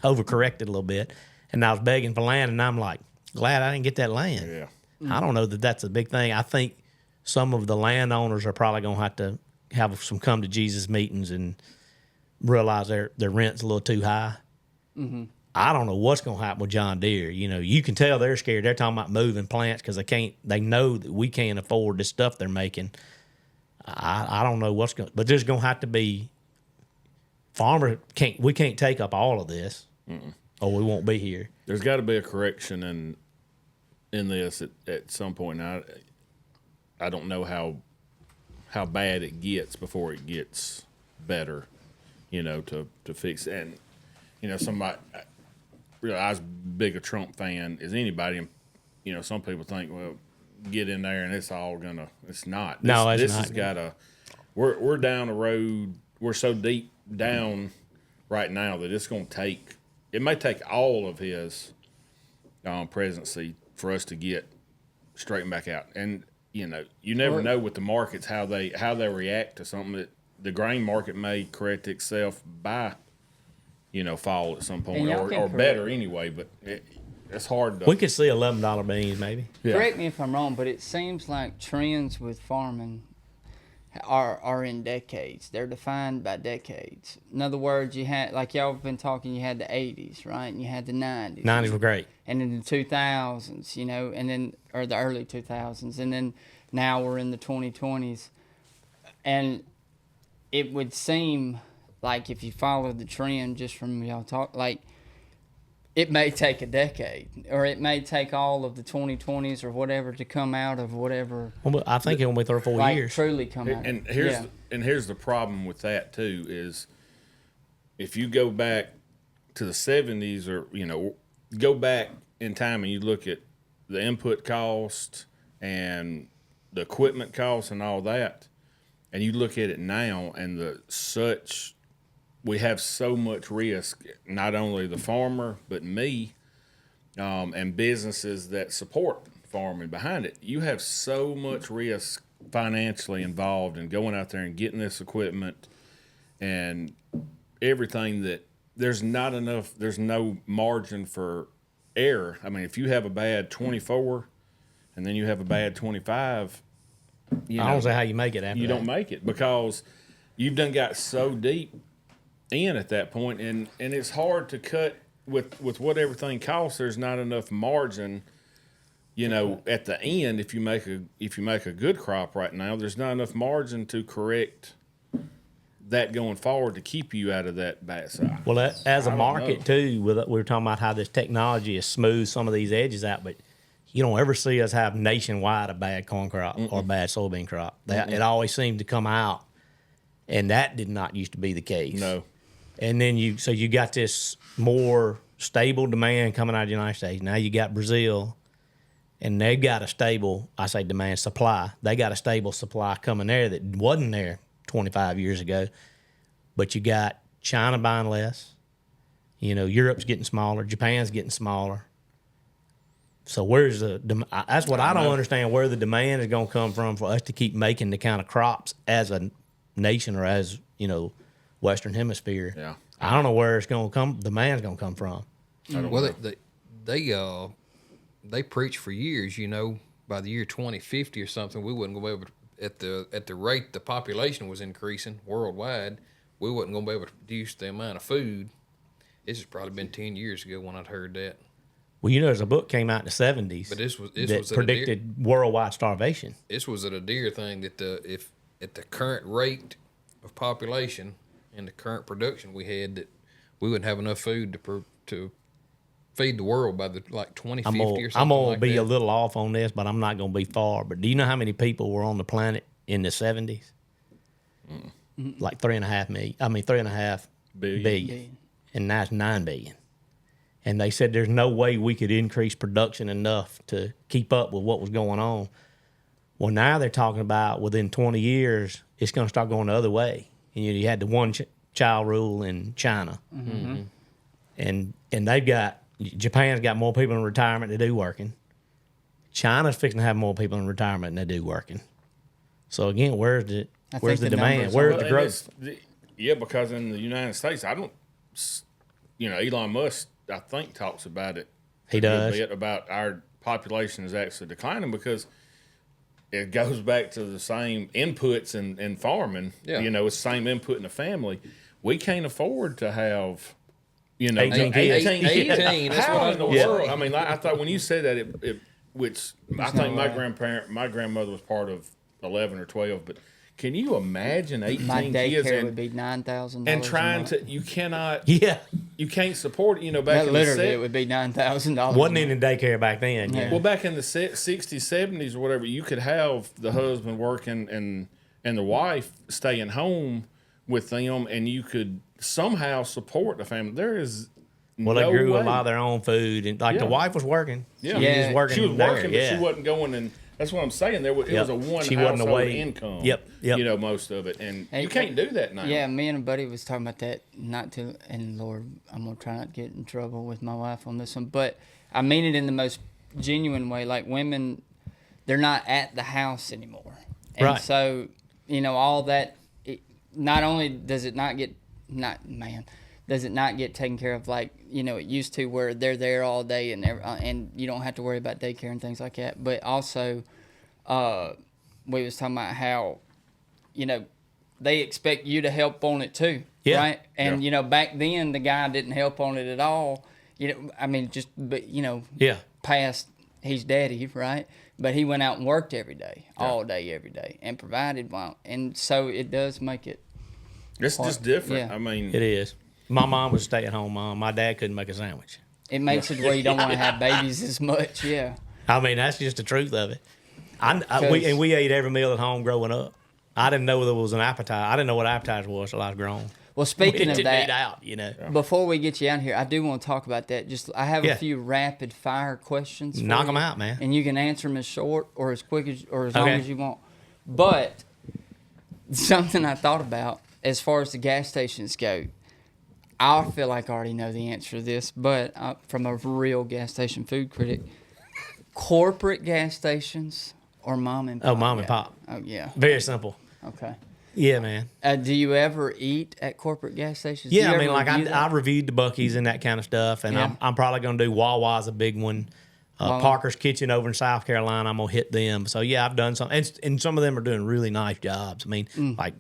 overcorrected a little bit, and I was begging for land, and I'm like glad I didn't get that land. Yeah. I don't know that that's a big thing. I think some of the landowners are probably going to have some come to Jesus meetings and realize their rent's a little too high. Mm-hmm. I don't know what's going to happen with John Deere. You can tell they're scared. They're talking about moving plants because they know that we can't afford this stuff they're making. I don't know what's going, but there's going to have to be we can't take up all of this, or we won't be here. There's got to be a correction in this at some point. Now, I don't know how bad it gets before it gets better, to fix it. And somebody. I was big a Trump fan as anybody, and some people think, well, get in there and it's all gonna. It's not. This has got a. We're down the road. We're so deep down right now that it's gonna take. It may take all of his presidency for us to get straightened back out. And you never know with the markets how they react to something. That the grain market may correct itself by. Fall at some point, or better anyway. But it's hard to. We could see $11 beans, maybe. Yeah. Correct me if I'm wrong, but it seems like trends with farming are in decades. They're defined by decades. In other words, you had, like y'all have been talking, you had the 80s, right? And you had the 90s. 90s were great. And in the 2000s, and then, or the early 2000s. And then now we're in the 2020s. And it would seem like if you follow the trend just from y'all talk, like it may take a decade, or it may take all of the 2020s or whatever to come out of whatever. Well, I think it'll be 3 or 4 years. Truly come out. And here's the problem with that too is if you go back to the 70s or go back in time and you look at the input cost and the equipment costs and all that, and you look at it now and we have so much risk, not only the farmer, but me, and businesses that support farming behind it. You have so much risk financially involved in going out there and getting this equipment and everything that there's no margin for error. I mean, if you have a bad 24 and then you have a bad 25, I don't see how you make it after you that. don't make it because you've done got so deep in at that point, and it's hard to cut with what everything costs. There's not enough margin, at the end. If you make a good crop right now, there's not enough margin to correct that going forward to keep you out of that bad side. Well, as a I don't market know. too, we were talking about how this technology has smoothed some of these edges out, but you don't ever see us have nationwide a bad corn crop or a bad soybean crop. It always seemed to come out, and that did not used to be the case. No. And then you got this more stable demand coming out of the United States. Now you got Brazil, and they've got a stable, I say demand supply. They got a stable supply coming there that wasn't there 25 years ago. But you got China buying less. Europe's getting smaller. Japan's getting smaller. So where's that's what I don't understand, where the demand is going to come from for us to keep making the kind of crops as a nation or as, Western Hemisphere. Yeah. I don't know where it's going to come. Demand's going to come from. Well, they preach for years. By the year 2050 or something, we wasn't going to be able to, at the rate the population was increasing worldwide, we wasn't going to be able to produce the amount of food. This has probably been 10 years ago when I'd heard that. Well, there's a book came out in the 70s But this that was predicted worldwide starvation. This was at a deer thing that if at the current rate of population and the current production we had, that we wouldn't have enough food to feed the world by the 2050 or something. I'm gonna like be that. a little off on this, but I'm not gonna be far. But do you know how many people were on the planet in the 70s? Like 3.5 million. I mean 3.5 billion. And now it's 9 billion. And they said there's no way we could increase production enough to keep up with what was going on. Well, now they're talking about within 20 years, it's going to start going the other way. And you had the one-child rule in China. Mm-hmm. And Japan's got more people in retirement than they do working. China's fixing to have more people in retirement than they do working. So, again, where's the demand? Where's the growth? Because in the United States, Elon Musk, I think, talks about it. He does. A bit about our population is actually declining because it goes back to the same inputs in farming. Yeah. It's the same input in the family. We can't afford to have, 18 kids. 18, that's How what I in the was world? saying. I mean, I thought when you said that, which I think my grandmother was part of 11 or 12, but can you imagine 18 My kids daycare would and, be $9,000. and trying to, you cannot, Yeah. you can't support it, back That in literally, it the would be $9,000. Wasn't in the daycare back then. Yeah. well, back in the 60s, 70s or whatever, you could have the husband working and the wife staying home with them, and you could somehow support the family. There is Well, no they grew way. a lot of their own food, and the wife was working. Yeah. She was just working. She was there, working, but she wasn't going and that's what I'm saying. It was a one She wasn't household away. income. Yep. Most of it, and Hey, you can't do that now. Yeah, me and a buddy was talking about that. And Lord, I'm gonna try not to get in trouble with my wife on this one, but I mean it in the most genuine way. Like women, they're not at the house anymore, and Right. so all that. Not only does it not get taken care of like it used to, where they're there all day and you don't have to worry about daycare and things like that. But also, we was talking about how they expect you to help on it too, Yeah. right? And back then the guy didn't help on it at all. Past he's daddy, right? But he went out and worked every day, all day, every day, and provided and so it does make it. It's just different. Yeah. I mean, It is. My mom was a stay-at-home mom. My dad couldn't make a sandwich. It makes it where you don't want to have babies as much. Yeah. I mean, that's just the truth of it. Because- We ate every meal at home growing up. I didn't know there was an appetizer. I didn't know what appetizer was till I was grown. Well, speaking of to that, eat out, you know. before we get you out here, I do want to talk about that. Just I have a few rapid fire questions. Knock for 'em you, out, man. And you can answer them as short or as quick as or as long Okay. as you want. But something I thought about as far as the gas stations go, I feel like I already know the answer to this, but from a real gas station food critic, corporate gas stations or mom and pop? Oh, mom and pop. Oh, yeah. Very simple. Okay. Yeah, man. Do you ever eat at corporate gas stations? Do Yeah, you I mean, ever like review that? I reviewed the Buc-ee's and that kind of stuff, and Yeah. I'm probably gonna do Wawa's a big one. Wawa. Parker's Kitchen over in South Carolina, I'm gonna hit them. So yeah, I've done some, and some of them are doing really nice jobs. I mean, like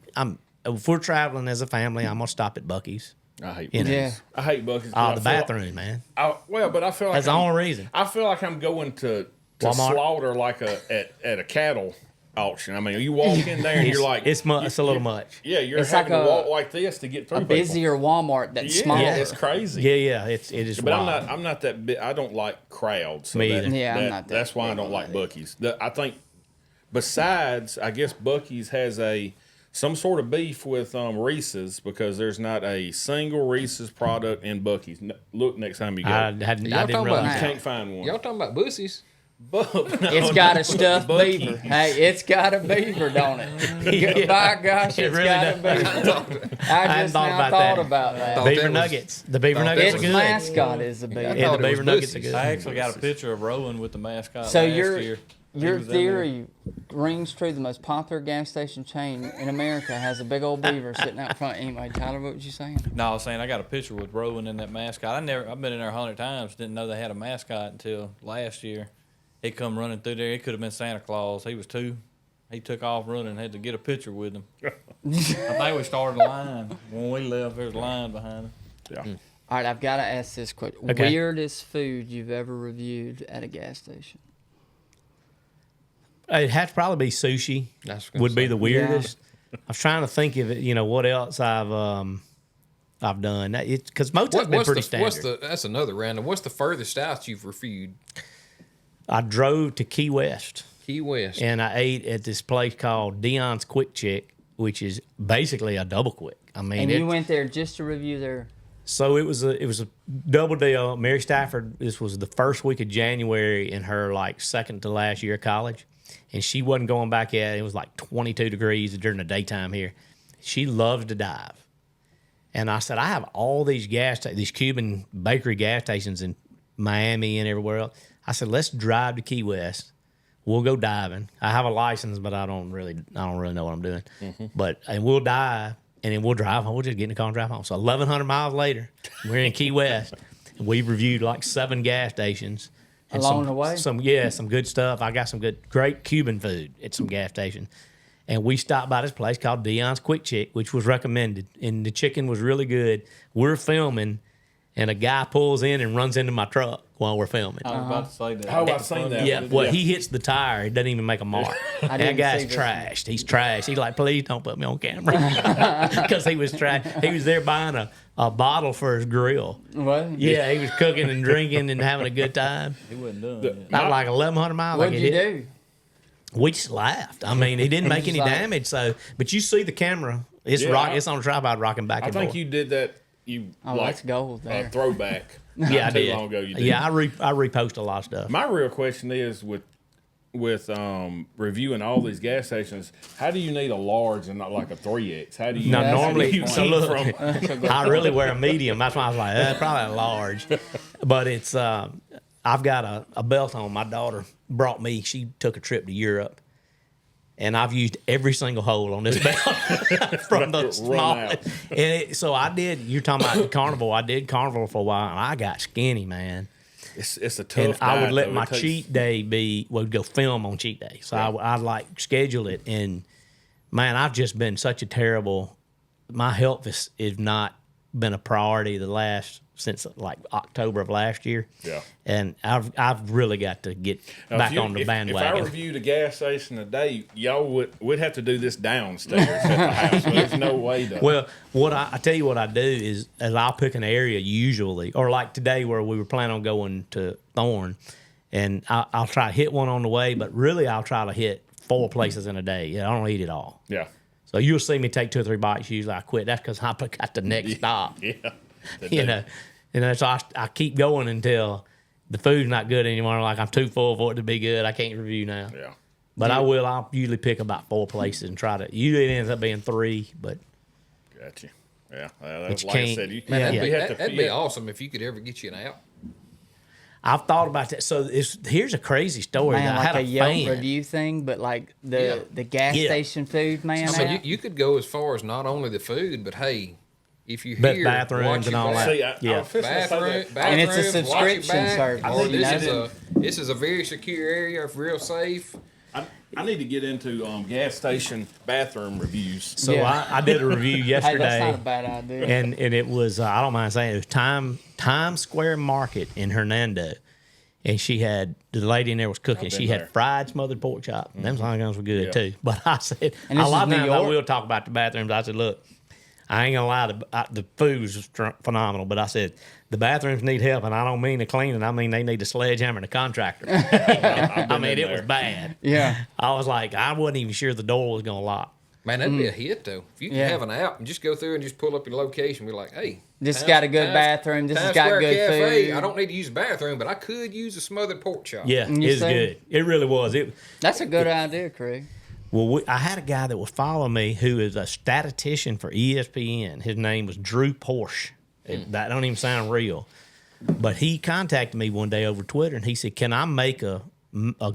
if we're traveling as a family, I'm gonna stop at Buc-ee's. I hate You know. Yeah. I hate Buc-ee's. Oh, I the feel like- bathroom, man. but I feel like That's the only reason. I feel like I'm going to Walmart? slaughter like at a cattle auction. I mean, you walk in there and you're like, It's a little much. yeah, you're It's having like to walk like this to get through A people. busier Walmart that's Yeah, smaller. it's crazy. Yeah, it is. But wild. I'm not that big. I don't like crowds. So Me that- either. Yeah, I'm that- not that That's why I big don't on like that. Buc-ee's. I think besides, I guess Buc-ee's has some sort of beef with Reese's because there's not a single Reese's product in Buc-ee's. Look next time you go. I Y'all didn't talking about realize you that. can't find one. Y'all talking about bussies? It's got a stuffed Buc-ee's. beaver. Hey, it's got a beaver, don't it? By gosh, It it's really got does. a beaver. I hadn't just thought now about thought that. about that. Thought Beaver that was- nuggets. The beaver thought nuggets Its are good. mascot is a beaver. I Yeah, thought the it was beaver nuggets are Buc-ee's. good. I actually got a picture of Rowan with the mascot So last your year. He your was in there. theory rings true. The most popular gas station chain in America has a big old beaver sitting out front. Anyway, Tyler, what was you saying? No, I was saying I got a picture with Rowan and that mascot. I've been in there 100 times. Didn't know they had a mascot until last year. He come running through there. He could have been Santa Claus. He was 2. He took off running and had to get a picture with him. I think we started a line. When we left, there was a line behind him. Yeah. All right, I've got to ask this question. Okay. Weirdest food you've ever reviewed at a gas station? It had to probably be sushi. That's what I was Would be gonna the weirdest. I was trying to think of it. You know what else I've done. Because most of it's been pretty standard. That's another random. What's the furthest out you've reviewed? I drove to Key West Key West. and I ate at this place called Dion's Quick Chick, which is basically a double quick. I mean, And you went there just to review their. so it was a double deal. Mary Stafford. This was the first week of January in her like second to last year of college, and she wasn't going back yet. It was like 22 degrees during the daytime here. She loves to dive, and I said I have all these these Cuban bakery gas stations in Miami and everywhere else. I said let's drive to Key West. We'll go diving. I have a license, but I don't really know what I'm doing. And we'll dive. And then we'll drive home. We'll just get in the car and drive home. So 1,100 miles later, we're in Key West. And we've reviewed like 7 gas stations. And Along the way? Some good stuff. I got some great Cuban food at some gas stations. And we stopped by this place called Dion's Quick Chick, which was recommended. And the chicken was really good. We're filming, and a guy pulls in and runs into my truck while we're filming. I was about to say that. Oh, I've seen that. Yeah, well, he hits the tire. He doesn't even make a mark. That didn't guy's see this trashed. He's trashed. He's like, please don't put me on camera. Because he was He was there buying a bottle for his grill. What? Yeah, he was cooking and drinking and having a good time. He wasn't done yet. Not like 1,100 miles. What'd like you it hit. do? We just laughed. I mean, he didn't make Just any like- damage. So, but you see the camera. It's Yeah, it's on a tripod rocking back I and think forth. you did that. You Oh, like that's gold there. throwback. Yeah, I Not too did. long ago you did. Yeah, I repost a lot of stuff. My real question is with reviewing all these gas stations, how do you need a large and not like a 3X? How do you? No, that's a normally, good so point. look, I really wear a medium. That's why I was like, probably a large. But it's, I've got a belt on. My daughter brought me, she took a trip to Europe, and I've used every single hole on this belt from the Run small. out. And so I did, you're talking about the carnival. I did carnival for a while, and I got skinny, man. It's a tough. And I would diet, let though. my It takes- cheat day would go film on cheat day. So I'd like schedule it. And man, I've just been such a my health is not been a priority since like October of last year. Yeah. And I've really got to get Now, back if you- on the if bandwagon. I reviewed a gas station a day, we'd have to do this downstairs at the house. There's no way to. Well, I tell you what I do is I'll pick an area usually, or like today where we were planning on going to Thorn, and I'll try to hit one on the way, but really I'll try to hit 4 places in a day. Yeah, I don't eat it all. Yeah. So you'll see me take 2 or 3 bites. Usually I quit. That's because I got the next stop. Yeah. You know, and so I keep going until the food's not good anymore. Like I'm too full for it to be good. I can't review now. Yeah. But I'll usually pick about 4 places and try to. Usually it ends up being 3, but. Gotcha. Yeah. But you Like I can't- said, Man, Yeah. that'd be awesome if you could ever get you an app. I've thought about that. So here's a crazy story. Man, that I like had a Yelp fan. review thing, but like the gas Yeah. station food, man. I mean, app. you could go as far as not only the food, but hey, if you But hear bathrooms watch and your all back- that. See, I Yeah. was fixing to say that. And it's a bathrooms, watch your subscription back. service, Oh, you know? this is a very secure area, real safe. I need to get into gas station bathroom reviews. So Yeah. I did a review Hey, yesterday. that's not a bad idea. and it was I don't mind saying it was Times Square Market in Hernando, and she had the lady in there was cooking. I've been She there. had fried smothered pork chop. Them guns were good Yeah. too. But I said And a this lot is of New times I York? will talk about the bathrooms. I said, look, I ain't gonna lie, the food was phenomenal. But I said the bathrooms need help, and I don't mean the cleaning. I mean they need a sledgehammer and a contractor. I mean it was bad. Yeah. I was like, I wasn't even sure the door was gonna lock. Man, that'd be a hit though. If you could Yeah. have an app and just go through and just pull up your location, be like, hey, This has got a good bathroom. This has got Square good Cafe. food. I don't need to use the bathroom, but I could use a smothered pork chop. Yeah, You it's see? good. It really was. That's a good idea, Craig. Well, I had a guy that was following me who is a statistician for ESPN. His name was Drew Porsche. That don't even sound real. But he contacted me one day over Twitter, and he said, can I make a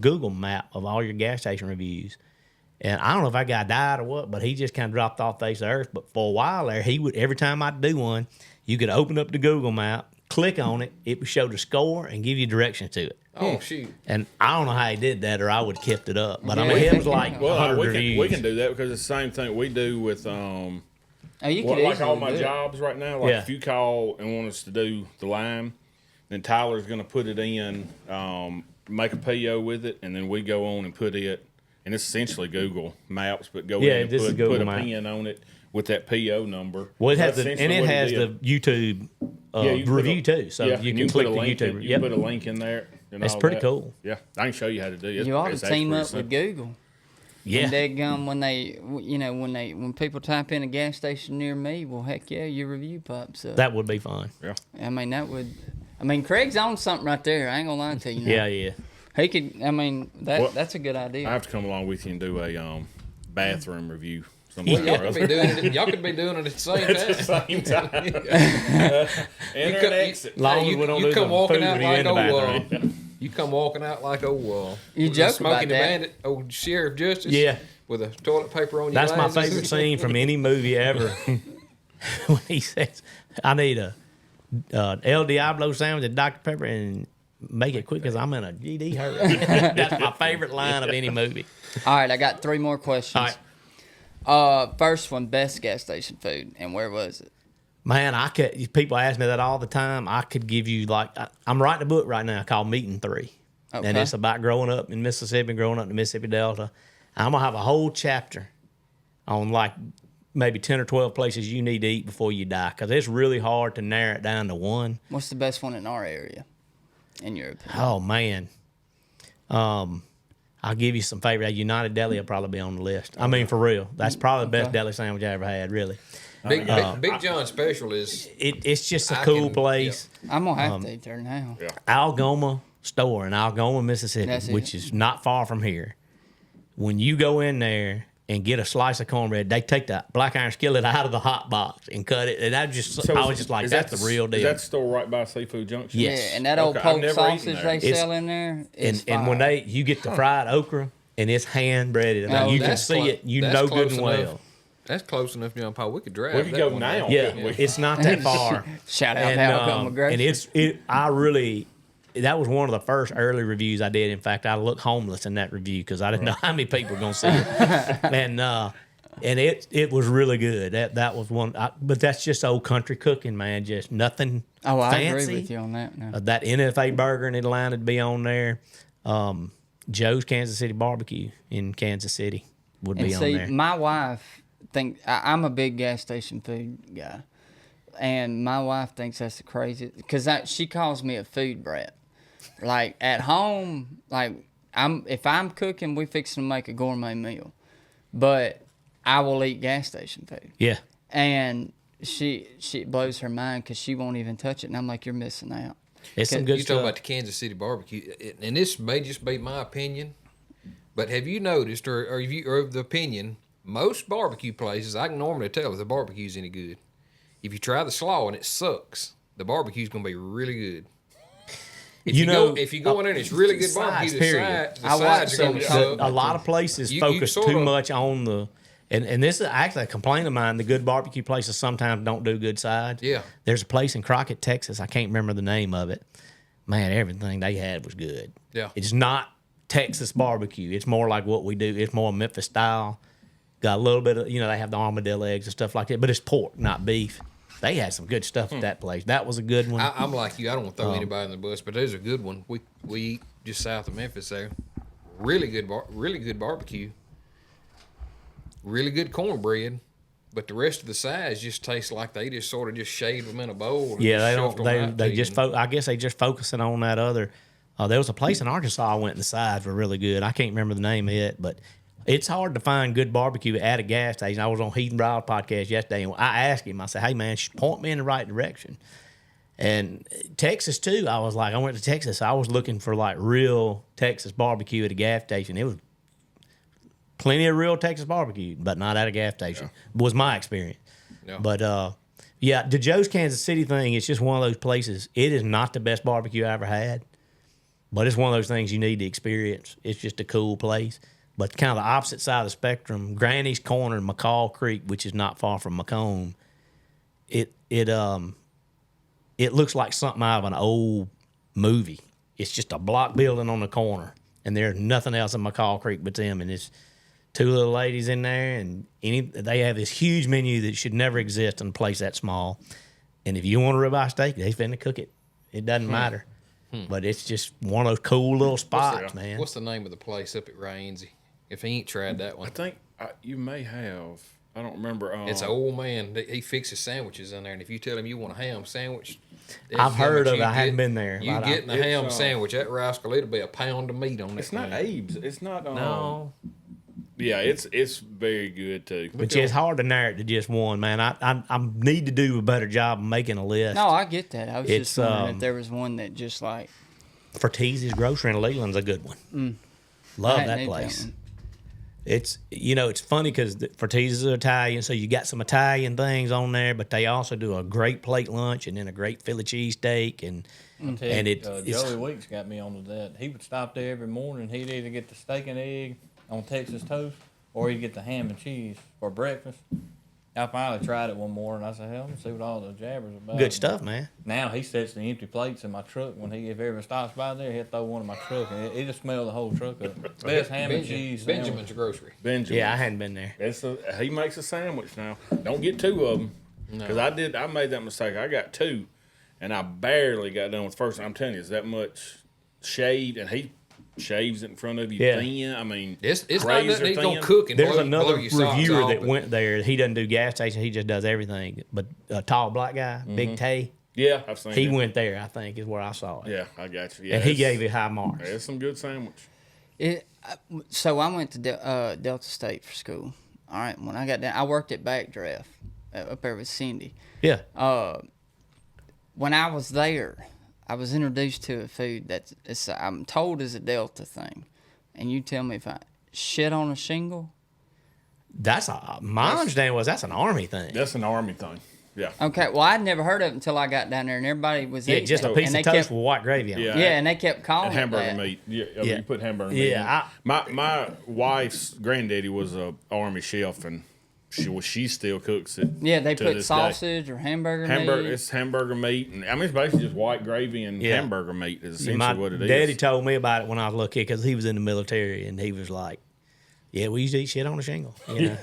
Google map of all your gas station reviews? And I don't know if that guy died or what, but he just kind of dropped off the face of the earth. But for a while there, he would every time I'd do one, you could open up the Google map, click on it, it would show the score and give you directions to it. Oh shoot. And I don't know how he did that, or I would have kept it up. But I Yeah, mean, it was yeah. like Well, 100 we reviews. can do that because it's the same thing we do with Oh, you like could all easily my do it. jobs right now. Like Yeah. if you call and want us to do the lime, then Tyler's going to put it in, make a PO with it, and then we go on and put it. And it's essentially Google Maps, but go Yeah, in and this is Google put a Maps. pin on it with that PO number. Well, it has That's the, and essentially it what has did. the YouTube you can review put a- too, so yeah, you and can click put the a link YouTube. In, you Yep. put a link in there. And That's all pretty that. cool. Yeah, I can show you how to do it. You ought to It's actually team pretty up with simple. Google. Yeah. And they gum when they, you know, when people type in a gas station near me, well, heck yeah, your review pops up. That would be fun. Yeah. I mean, that would. I mean, Craig's on something right there. I ain't gonna lie to you. now. Yeah, yeah. He could. I mean, Well, that's a good idea. I have to come along with you and do a bathroom review. Well, Sometime y'all or could be other. doing it. Y'all could be doing it at the same At the time. same time. Enter come- and exit. Long Hey, as we don't you do come the walking food out when you like in the bathroom. you come walking out like You joke about Smokey the that. Bandit, old Sheriff Justice. Yeah. With a toilet paper on your That's my glasses. favorite scene from any movie ever. When he says, I need a El Diablo sandwich and Dr. Pepper and make it quick because I'm in a GD hurry. That's my favorite line of any movie. All right, I got 3 more questions. All right. First one, best gas station food, and where was it? Man, I could. People ask me that all the time. I could give you I'm writing a book right now called Meeting 3, Okay. and it's about growing up in Mississippi, growing up in the Mississippi Delta. I'm gonna have a whole chapter on like maybe 10 or 12 places you need to eat before you die, because it's really hard to narrow it down to one. What's the best one in our area, in your opinion? Oh man, I'll give you some favorite. United Deli will probably be on the list. I mean, for real, that's probably the best Okay. deli sandwich I ever had. Really, Big John Special is it's just a I cool can- place. I'm gonna have to eat there now. Algoma store in Algoma, Mississippi, That's it. which is not far from here. When you go in there and get a slice of cornbread, they take that black iron skillet out of the hot box and cut it. And I was just like, that's the real deal. Is that the store right by Seafood Junction? Yes. Yeah, and that old Okay, I've poke never sausage eaten there. they It's- sell in there is And when fire. you get the fried okra and it's hand breaded, Oh, you can that's see clo- it. You that's know good close and enough. well. that's close enough, John Paul. We could drive. We could that go one now. day. Yeah, it's not that far. Shout out and, to Algoma Grocery. and that was one of the first early reviews I did. In fact, I looked homeless in that review because I didn't know how many people were going to see it. And it was really good. That was one. But that's just old country cooking, man. Just nothing Oh, I fancy. agree with you on that. Now. That NFA burger in Atlanta would be on there. Joe's Kansas City Barbecue in Kansas City would And be see, on there. my wife I'm a big gas station food guy, and my wife thinks that's the craziest because she calls me a food brat. Like at home, like if I'm cooking, we fixing to make a gourmet meal, but I will eat gas station food. Yeah. And she blows her mind because she won't even touch it. And I'm like, you're missing out. It's some good You stuff. talking about the Kansas City barbecue, and this may just be my opinion, but have you noticed, or of the opinion, most barbecue places, I can normally tell if the barbecue's any good. If you try the slaw and it sucks, the barbecue's gonna be really good. If you go in there and it's really good barbecue, the sides are gonna suck. A lot of places focus too much on the. And this is actually a complaint of mine. The good barbecue places sometimes don't do good sides. Yeah. There's a place in Crockett, Texas. I can't remember the name of it. Man, everything they had was good. Yeah. It's not Texas barbecue. It's more like what we do. It's more Memphis style. Got a little bit of, they have the armadillo eggs and stuff like that. But it's pork, not beef. They had some good stuff at that place. That was a good one. I'm like you. I don't want to throw anybody in the bus, but there's a good one. We eat just south of Memphis there. Really good barbecue. Really good cornbread, but the rest of the sides just taste like they just sort of just shaved them in a bowl. And Yeah, shoved them they out don't. They just. I guess they just focusing on that other. There was a place in Arkansas I went, and the sides were really good. I can't remember the name of it, but it's hard to find good barbecue at a gas station. I was on Heath and Brown podcast yesterday, and I asked him. I said, "Hey man, point me in the right direction." And Texas too. I was like, I went to Texas. I was looking for like real Texas barbecue at a gas station. It was plenty of real Texas barbecue, but not at a gas station. Was my experience. Yeah. But the Joe's Kansas City thing, it's just one of those places. It is not the best barbecue I ever had, but it's one of those things you need to experience. It's just a cool place. But kind of the opposite side of the spectrum, Granny's Corner in McCall Creek, which is not far from Macomb, it looks like something out of an old movie. It's just a block building on the corner, and there's nothing else in McCall Creek but them, and it's two little ladies in there, and they have this huge menu that should never exist in a place that small. And if you want a ribeye steak, they finna cook it. It doesn't matter. But it's just one of those cool little spots, man. What's the name of the place up at Rainsy? If he ain't tried that one. I think you may have. I don't remember. It's an old man. He fixes sandwiches in there, and if you tell him you want a ham sandwich, I've heard of it. I haven't been there. You getting a ham sandwich, that rascal, it'll be a pound of meat on it. It's not Abe's. It's not. No. Yeah, it's very good too. But it's hard to narrow it to just one, man. I need to do a better job of making a list. No, I get that. I was just wondering if there was one that just like... Fertizzi's Grocery in Leland's a good one. Love that place. It's it's funny because Fertizzi's are Italian, so you got some Italian things on there, but they also do a great plate lunch and then a great Philly cheesesteak and Joey Weeks got me onto that. He would stop there every morning. He'd either get the steak and egg on Texas toast, or he'd get the ham and cheese for breakfast. I finally tried it one morning. I said, hell, let me see what all the jabbers about. Good stuff, man. Now he sets the empty plates in my truck. If ever stops by there, he'll throw one in my truck, and it just smell the whole truck up. Best ham and cheese. Benjamin's Grocery. Benjamin. Yeah, I hadn't been there. He makes a sandwich now. Don't get two of them. Because I made that mistake. I got two, and I barely got done with the first one. I'm telling you, it's that much shade, and he shaves it in front of you thin. I mean, it's not that he's going to cook and There's blow another your socks reviewer off, that but went there. He doesn't do gas station. He just does everything. But a tall black guy, Big Tay. Yeah, I've seen He it. went there, I think, is where I saw it. Yeah, I got you. Yeah, And he gave it high marks. It's some good sandwich. So I went to Delta State for school. All right, when I got down, I worked at Backdraft up there with Cindy. Yeah. When I was there, I was introduced to a food I'm told is a Delta thing. And you tell me if I shit on a shingle. My understanding was that's an Army thing. That's an Army thing. Yeah. Okay, well, I'd never heard of it until I got down there, and everybody was eating just a it. piece And of they toast kept, with white gravy on it. Yeah, and they kept calling And hamburger it that. meat. Yeah, Yeah. You put hamburger meat. Yeah, in. My wife's granddaddy was a Army chef, and she still cooks it. Yeah, they to put this sausage or hamburger meat. It's hamburger meat, and I mean it's basically just white gravy and hamburger meat is essentially what it is. Daddy told me about it when I was a little kid because he was in the military, and he was like, "Yeah, we used to eat shit on a shingle." I was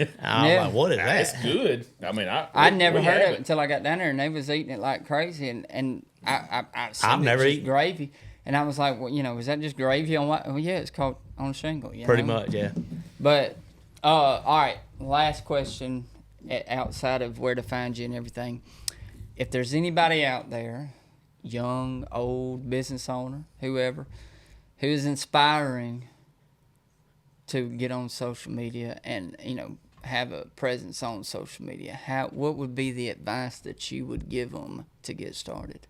like, "What is that?" It's good. I mean, I'd never heard of it until I got down there, and they was eating it like crazy, and I've never eaten gravy, and I was like, well, is that just gravy on what? Well, yeah, it's called on a shingle. Pretty much, yeah. But all right, last question outside of where to find you and everything. If there's anybody out there, young, old, business owner, whoever, who is inspiring to get on social media and have a presence on social media, what would be the advice that you would give them to get started?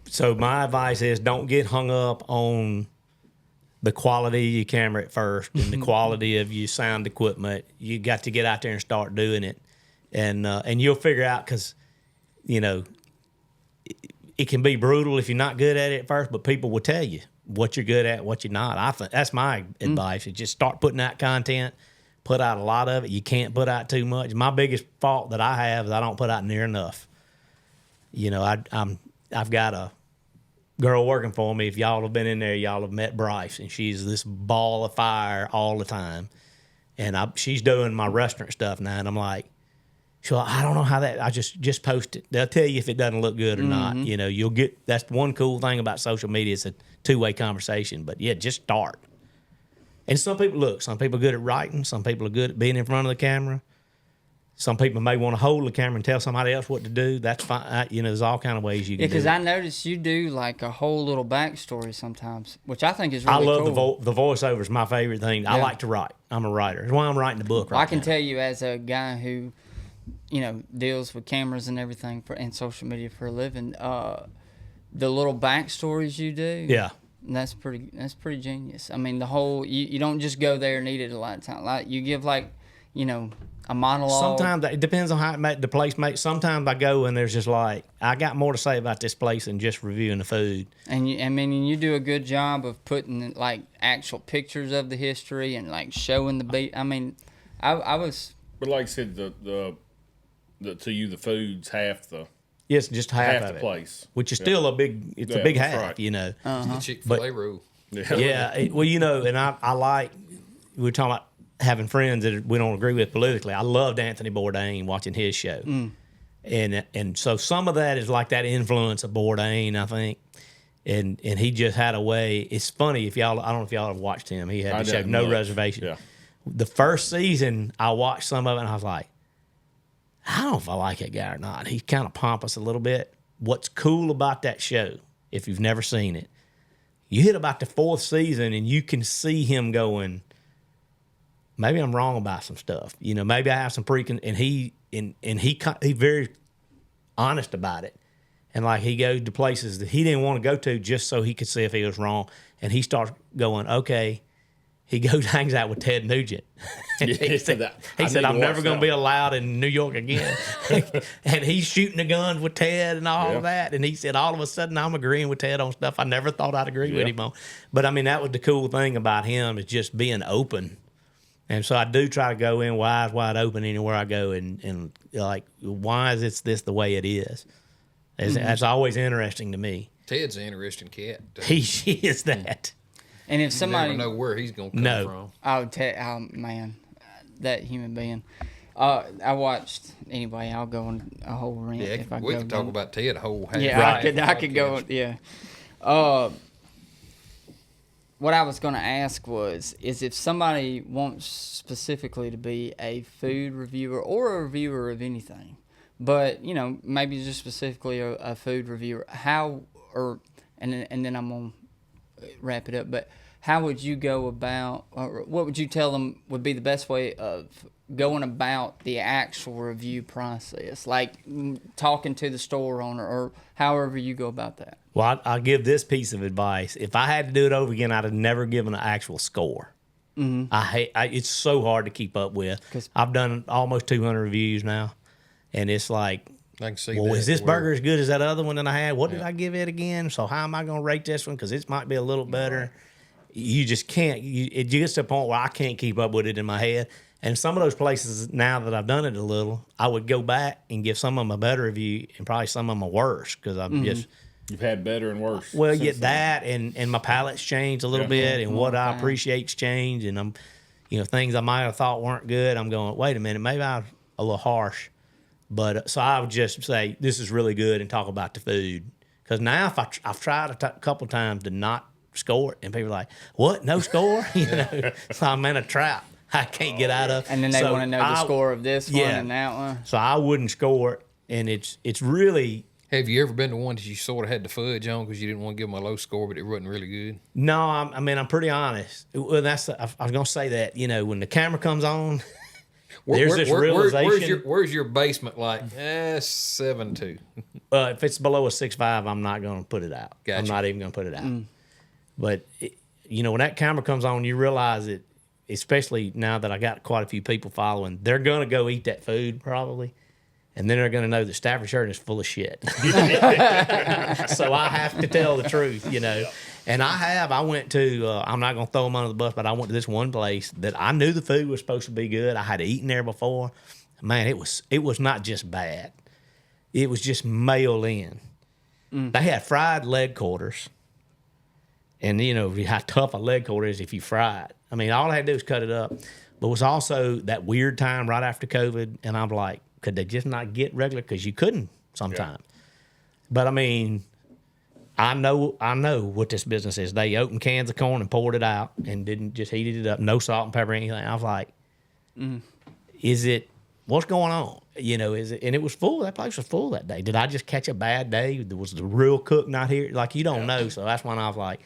So my advice is don't get hung up on the quality of your camera at first and the quality of your sound equipment. You got to get out there and start doing it, and you'll figure out, because it can be brutal if you're not good at it at first, but people will tell you what you're good at, what you're not. I think that's my advice, is just start putting out content, put out a lot of it. You can't put out too much. My biggest fault that I have is I don't put out near enough. I've got a girl working for me. If y'all have been in there, y'all have met Bryce, and she's this ball of fire all the time. And she's doing my restaurant stuff now, and I'm like, so I don't know how that. I just post it. They'll tell you if it doesn't look good or not. You'll get. That's one cool thing about social media. It's a two-way conversation. But yeah, just start. And some people are good at writing. Some people are good at being in front of the camera. Some people may want to hold the camera and tell somebody else what to do. That's fine. There's all kind of ways you can do it. Yeah, because I noticed you do like a whole little backstory sometimes, which I think is really cool. I love cool. the voiceover is my favorite thing. Yeah. I like to write. I'm a writer. That's why I'm writing the book right now. I can tell you, as a guy who deals with cameras and everything and social media for a living, the little backstories you do. Yeah. That's pretty genius. I mean, the whole, you don't just go there and eat it a lot of time. Like, you give a monologue. Sometimes it depends on how the place makes. Sometimes I go and there's just like, I got more to say about this place than just reviewing the food. And you do a good job of putting like actual pictures of the history and like showing the beat. I mean, I was. But like I said, the to you the food's half the. Yes, just half of the it, place, which is still a big. It's a big half, right. It's the Chick-fil-A rule. Yeah, and I like. We were talking about having friends that we don't agree with politically. I loved Anthony Bourdain, watching his show, and so some of that is like that influence of Bourdain, I think, and he just had a way. It's funny if y'all. I don't know if y'all have watched him. He had the show No Reservation. Yeah. The first season, I watched some of it, and I was like, I don't know if I like that guy or not. He's kind of pompous a little bit. What's cool about that show, if you've never seen it, you hit about the fourth season and you can see him going, maybe I'm wrong about some stuff. Maybe I have some and he very honest about it. And like he goes to places that he didn't want to go to just so he could see if he was wrong. And he starts going, okay. He goes, hangs out with Ted Nugent. He said, I'm never going to be allowed in New York again. And he's shooting the guns with Ted and all of that. And he said, all of a sudden, I'm agreeing with Ted on stuff I never thought I'd agree with him on. But, I mean, that was the cool thing about him, is just being open. And so I do try to go in wide open anywhere I go. And like, why is this the way it is? That's always interesting to me. Ted's an interesting cat. He is that. And if somebody you never know where he's going to come from. Oh man, that human being. I watched anyway. I'll go on a whole rant. Yeah, we can talk about Ted a whole half. Yeah, right. I could go. Yeah. What I was going to ask is if somebody wants specifically to be a food reviewer or a reviewer of anything, but maybe just specifically a food reviewer, and then I'm gonna wrap it up, but how would you go about, or what would you tell them would be the best way of going about the actual review process, like talking to the store owner or however you go about that? Well, I'll give this piece of advice. If I had to do it over again, I'd have never given an actual score. Mm-hmm. It's so hard to keep up with. I've done almost 200 reviews now, and it's like, I can see is this burger as good as that other one that I had? What did I give it again? So how am I going to rate this one? Because it might be a little better. You just can't. It gets to a point where I can't keep up with it in my head. And some of those places, now that I've done it a little, I would go back and give some of them a better review and probably some of them a worse, because I'm just... You've had better and worse. Well, yeah, that and my palate's changed a little bit, and what I appreciate's changed, and I'm, things I might have thought weren't good, I'm going, wait a minute, maybe I'm a little harsh. But so I would just say, this is really good, and talk about the food. Because now if I've tried a couple times to not score it, and people are like, what, no score? So I'm in a trap I can't get out of. And then they want to know the score of this one and that one. So I wouldn't score it, and it's really... Have you ever been to one that you sort of had to fudge on because you didn't want to give them a low score, but it wasn't really good? No, I'm pretty honest. Well, I was going to say that, when the camera comes on, There's this realization. Where's your basement like? 7.2. If it's below a 6.5, I'm not going to put it out. Gotcha. I'm not even going to put it out. But, when that camera comes on, you realize it, especially now that I got quite a few people following, they're going to go eat that food probably. And then they're going to know that Stafford Shurden is full of shit. So I have to tell the truth, And I went to, I'm not going to throw them under the bus, but I went to this one place that I knew the food was supposed to be good. I had eaten there before. Man, it was not just bad. It was just mailed in. They had fried leg quarters. And, how tough a leg quarter is if you fry it. I mean, all I had to do was cut it up. But it was also that weird time right after COVID. And I'm like, could they just not get regular? Because you couldn't sometimes. Yeah. But, I mean, I know what this business is. They opened cans of corn and poured it out and didn't just heated it up. No salt and pepper or anything. I was like, what's going on? And it was full. That place was full that day. Did I just catch a bad day? Was the real cook not here? Like, you don't know. So that's when I was like,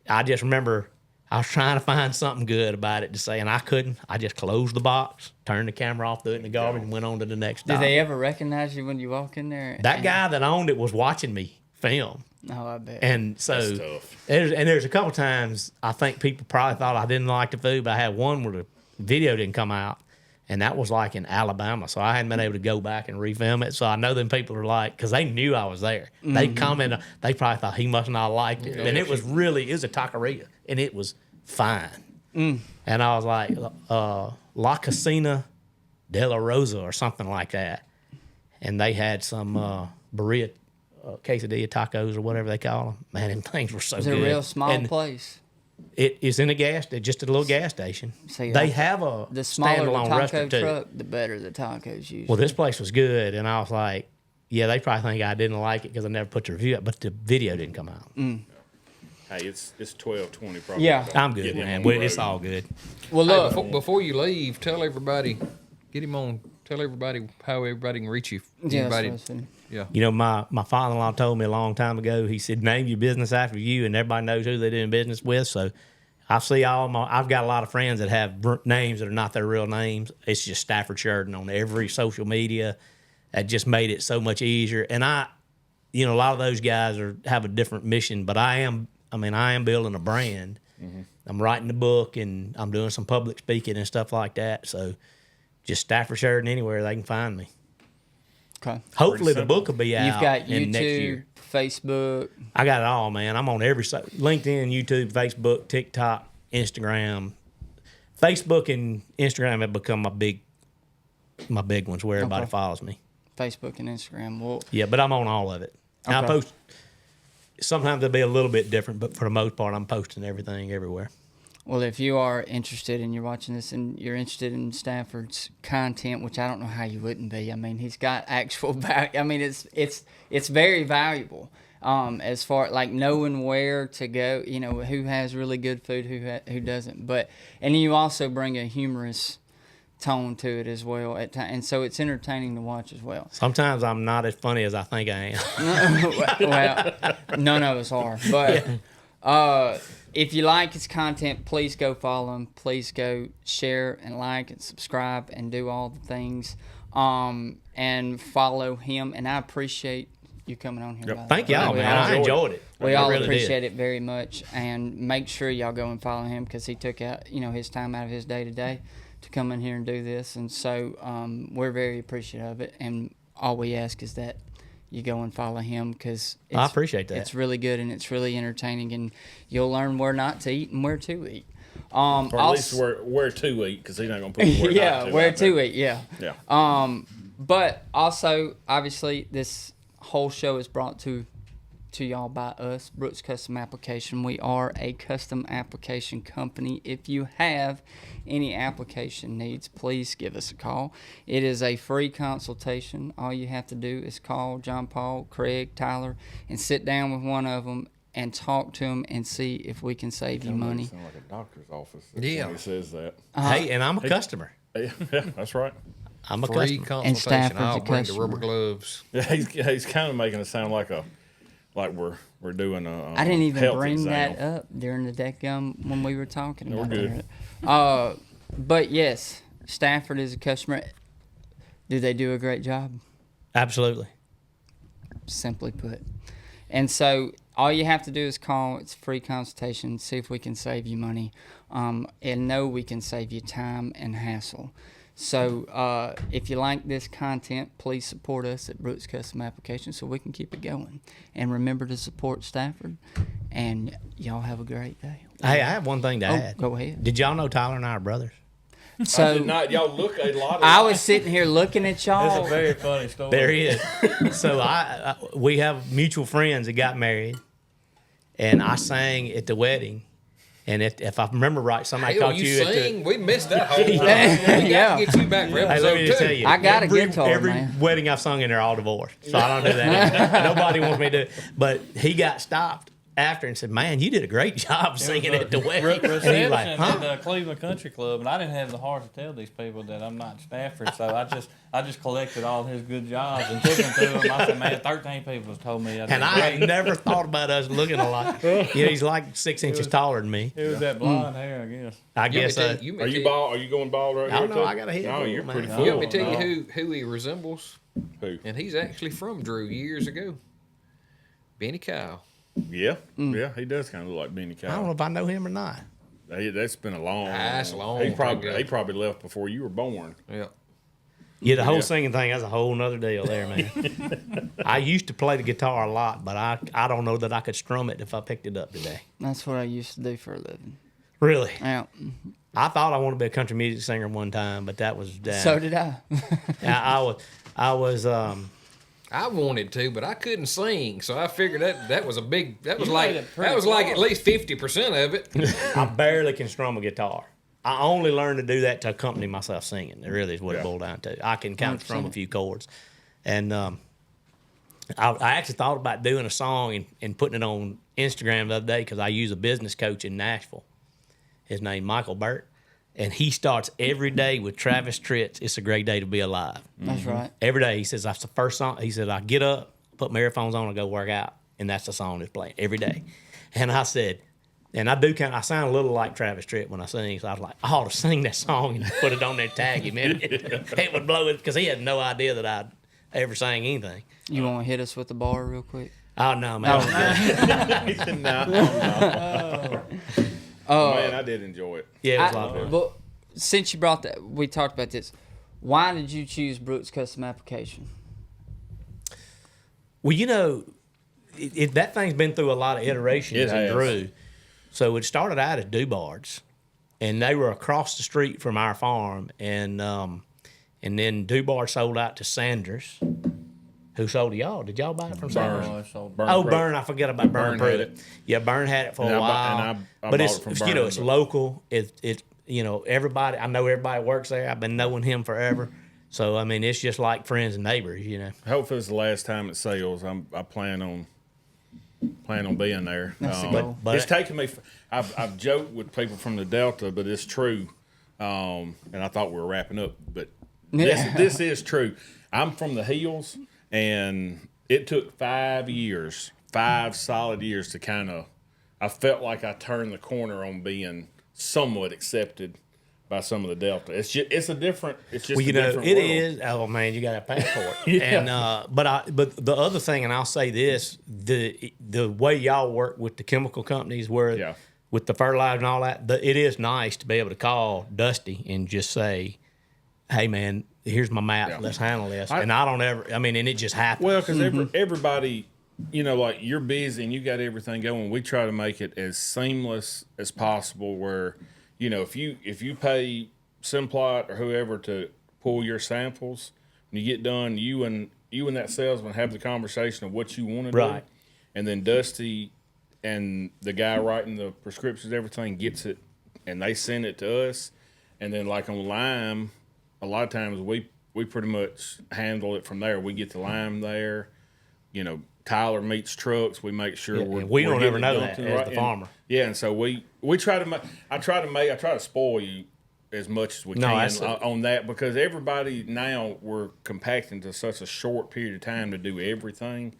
I just remember I was trying to find something good about it to say, and I couldn't. I just closed the box, turned the camera off, threw it in the garbage, and went on to the next stop. Did they ever recognize you when you walk in there? That guy that owned it was watching me film. Oh, I bet. And so there's a couple times I think people probably thought I didn't like the food, but I had one where the video didn't come out, and that was like in Alabama. So I hadn't been able to go back and refilm it. So I know them people are like, because they knew I was there. They commented, they probably thought he must not have liked it. And it was a taqueria, and it was fine. And I was like, La Casina de la Rosa or something like that. And they had some burrito, quesadilla tacos or whatever they call them. Man, them things were so good. It's a real small place. It is in just a little gas station. See, they have a the smaller standalone the taco restaurant truck, too. the better the tacos usually. Well, this place was good, and I was like, yeah, they probably think I didn't like it because I never put the review up, but the video didn't come out. Hey, it's 12:20 probably. Yeah, I'm good, man. It's all good. Well, look, before you leave, tell everybody how everybody can reach you. Yeah. My father-in-law told me a long time ago, he said, name your business after you, and everybody knows who they're doing business with. So I've got a lot of friends that have names that are not their real names. It's just Stafford Shurden on every social media. That just made it so much easier. And a lot of those guys have a different mission, but I am building a brand. I'm writing the book, and I'm doing some public speaking and stuff like that. So just Stafford Shurden anywhere they can find me. Okay. Hopefully the book will be out. You've got in next year. YouTube, Facebook. I got it all, man. I'm on every site: LinkedIn, YouTube, Facebook, TikTok, Instagram. Facebook and Instagram have become my big ones where everybody follows me. Facebook and Instagram. Well, yeah, but I'm on all of it. Now, I post. Sometimes it'll be a little bit different, but for the most part, I'm posting everything everywhere. Well, if you are interested and you're watching this and you're interested in Stafford's content, which I don't know how you wouldn't be. I mean, he's got actual value. I mean, it's very valuable as far like knowing where to go. Who has really good food, who doesn't. And you also bring a humorous tone to it as well at times, and so it's entertaining to watch as well. Sometimes I'm not as funny as I think I am. Well, none of us are, but. If you like his content, please go follow him. Please go share and like and subscribe and do all the things and follow him. And I appreciate you coming on here. Thank y'all, man. I enjoyed it. We all appreciate it very much. And make sure y'all go and follow him because he took out his time out of his day to come in here and do this. And so we're very appreciative of it. And all we ask is that you go and follow him because I appreciate that. It's really good and it's really entertaining, and you'll learn where not to eat and where to eat. Or at least where to eat, because he's not going to put where not to. Where to eat, yeah. Yeah. But also, obviously, this whole show is brought to y'all by us, Brooks Custom Application. We are a custom application company. If you have any application needs, please give us a call. It is a free consultation. All you have to do is call John Paul, Craig, Tyler, and sit down with one of them and talk to them and see if we can save you money. Sound like a doctor's office. Yeah, he says that. Hey, and I'm a customer. Yeah, that's right. I'm a free customer. consultation. And Stafford's I'll a bring the customer. rubber gloves. Yeah, he's kind of making it sound like we're doing a I didn't even health bring exam. that up during the deck when we were talking We're about good. it. But yes, Stafford is a customer. Do they do a great job? Absolutely. Simply put. And so all you have to do is call. It's a free consultation. See if we can save you money, and know we can save you time and hassle. So if you like this content, please support us at Brooks Custom Applications so we can keep it going. And remember to support Stafford. And y'all have a great day. Hey, I have one thing to add. Go ahead. Did y'all know Tyler and I are brothers? So I did not. Y'all look a lot. I was sitting here looking at y'all. It's a very funny story. There he is. So we have mutual friends that got married, and I sang at the wedding. And if I remember right, somebody Hell, caught you you at the. sing? We missed that whole time. Yeah. We got to get you back for Hey, let episode me just tell 2. you, I got a guitar, every man. wedding I've sung in, they're all divorced, so I don't do that anymore. Nobody wants me to. But he got stopped after and said, "Man, you did a great job singing at the wedding." And Reception he's like, at "Huh?" the Cleveland Country Club, and I didn't have the heart to tell these people that I'm not Stafford, so I just collected all his good jobs and took them to him. I said, "Man, 13 people have told me I did And I had great." never thought about us looking alike. Yeah, he's like 6 inches taller than me. It was that blonde hair, I guess. I guess. Are you bald? Are you going bald right I here? don't know. too? I got a head No, full, you're man. pretty You full. You want me to tell No. you who he resembles? Who? And he's actually from Drew years ago. Benny Kyle. Yeah, yeah, he does kind of look like Benny Kyle. I don't know if I know him or not. That's been a long. That's a long He time probably ago. he probably left before you were born. Yeah. Yeah, the whole Yeah. singing thing, that's a whole nother deal there, man. I used to play the guitar a lot, but I don't know that I could strum it if I picked it up today. That's what I used to do for a living. Really? Yeah. I thought I wanted to be a country music singer one time, but that was So did I. I was I wanted to, but I couldn't sing, so I figured that was a big. That was You like made it pretty that was like far. at least 50% of it. I barely can strum a guitar. I only learned to do that to accompany myself singing. It really is what it boiled down to. I can kind of strum a few chords. And I actually thought about doing a song and putting it on Instagram the other day because I use a business coach in Nashville. His name Michael Burt. And he starts every day with Travis Tritt's "It's a Great Day to Be Alive." That's right. Every day. He says, that's the first song. He said, I get up, put my earphones on, and go work out. And that's the song that's playing every day. And I said, and I sound a little like Travis Tritt when I sing. So I was like, I ought to sing that song and put it on there, tag him in it. It would blow it because he had no idea that I'd ever sang anything. You want to hit us with the bar real quick? Oh, no, man. Man, I did enjoy it. Yeah, it was a lot of fun. But since you brought that, we talked about this. Why did you choose Brooks Custom Application? Well, you know, that thing's been through a lot of iterations It in has. Drew. So it started out as Dubards, and they were across the street from our farm, and then Dubar sold out to Sanders, who sold to y'all. Did y'all buy it from Sanders? Oh, it's so Burn! I forget about Burn. Burn had it. Yeah, Burn had it for And a I while. bought But it it's from you know Burn, it's but- local. It's everybody. I know everybody works there. I've been knowing him forever. So I mean, it's just like friends and neighbors. You know. Hopefully, it's the last time it sells. I plan on being there. That's the goal. But it's taken me. I've joked with people from the Delta, but it's true. And I thought we were wrapping up, but this is true. I'm from the hills, and it took 5 solid years to kind of. I felt like I turned the corner on being somewhat accepted by some of the Delta. It's just a different. It's just Well, you a know, different it world. is. Oh man, you got a passport. Yeah. And but the other thing, and I'll say this: the way y'all work with the chemical companies, where with the fertilizer and all that, it is nice to be able to call Dusty and just say, "Hey man, here's my map. Yeah. Let's handle this." And I don't ever. I mean, and it just happens. Well, because everybody, like you're busy and you got everything going. We try to make it as seamless as possible. Where, if you pay Simplot or whoever to pull your samples, when you get done, you and that salesman have the conversation of what you want to do, Right. and then Dusty and the guy writing the prescriptions, everything gets it, and they send it to us, and then like on Lime, a lot of times we pretty much handle it from there. We get the lime there. Tyler meets trucks. We make sure and we don't ever know that dumped as right. the farmer. And so we try to I try to spoil you as much as we No, can that's on that, because everybody now, we're compacting to such a short period of time to do everything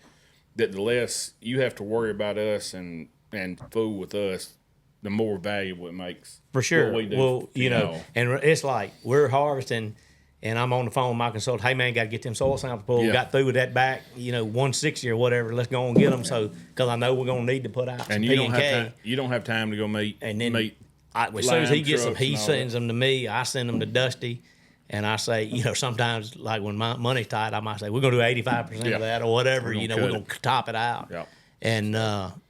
that the less you have to worry about us and fool with us, the more valuable it makes. For sure. What we do, Well, you know, and it's like we're harvesting, and I'm on the phone with my consultant. Hey, man, got to get them soil samples pulled. Yeah. Got through with that back, 160 or whatever. Let's go and get them. So, because I know we're going to need to put out some and P and K. you don't have time to go meet. And then meet as soon as he line gets them, trucks he and all sends that. them to me. I send them to Dusty. And I say, sometimes like when my money's tight, I might say, we're going to do 85% Yeah. of that or whatever. We're We're gonna going to top it out. Yeah.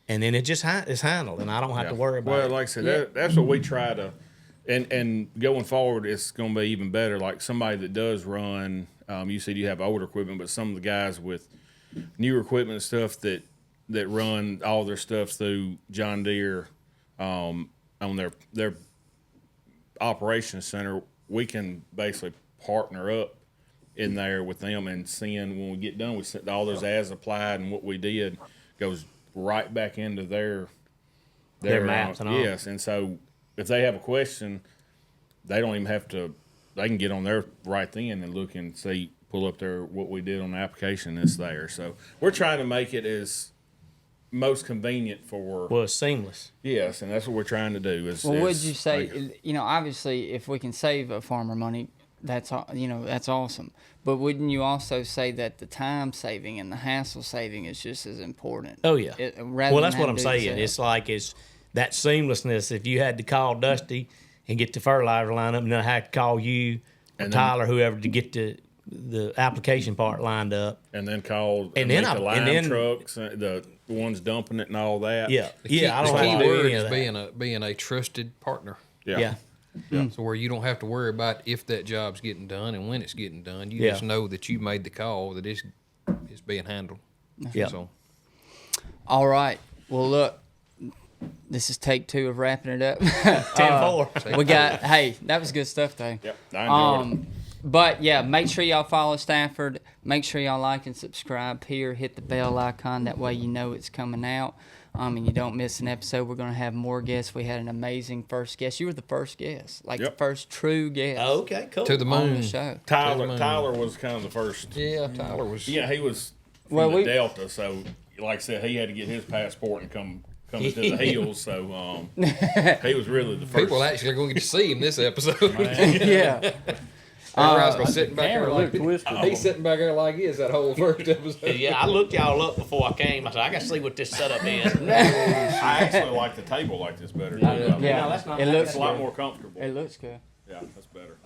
And then it just it's handled, and I don't have to worry about it. Well, like I said, that's what we try to, and going forward, it's going to be even better. Like somebody that does run, you said you have older equipment, but some of the guys with newer equipment and stuff that run all their stuff through John Deere on their operations center, we can basically partner up in there with them and send, when we get done, we send all those as applied and what we did goes right back into their maps and all. Yes, and so if they have a question, they don't even have to. They can get on there right then and look and see, pull up there what we did on the application. It's there. So we're trying to make it as most convenient for. Well, it's seamless. Yes, and that's what we're trying to do. Well, would you say, obviously, if we can save a farmer money, that's awesome. But wouldn't you also say that the time saving and the hassle saving is just as important? Oh yeah. Rather Well, that's than what I'm having to do saying. it It's like it's that seamlessness. If you had to call Dusty and get the fertilizer lined up, and then I had to call you or And then- Tyler, whoever, to get the application part lined up. and then call And then the lime and then- trucks, the ones dumping it and all that. Yeah, The I don't key have to do word any is of that. being a trusted partner. yeah. So where you don't have to worry about if that job's getting done and when it's getting done. You Yeah. just know that you made the call, that it's being handled. Yeah. So All right. Well, look, this is take 2 of wrapping it up. 10-4. We got, hey, that was good stuff, though. Yep, I enjoyed it. But yeah, make sure y'all follow Stafford. Make sure y'all like and subscribe here. Hit the bell icon. That way you know it's coming out. And you don't miss an episode. We're going to have more guests. We had an amazing first guest. You were the first guest, like the Yep. first true guest Okay, cool. to the on moon. the show. Tyler was kind of the first. Yeah, Tyler was. Yeah, he was from Well, the we- Delta, so like I said, he had to get his passport and come to the hills. So he was really the first. People actually are going to get to see him this episode. Yeah. Everybody's been sitting back there camera like looked twisted. he's sitting back there like he is that whole first episode. Yeah, I looked y'all up before I came. I said, I got to see what this setup is. I actually like the table like this better. Yeah, that's not it bad. looks It's a lot good. more comfortable. It looks good. Yeah, that's better.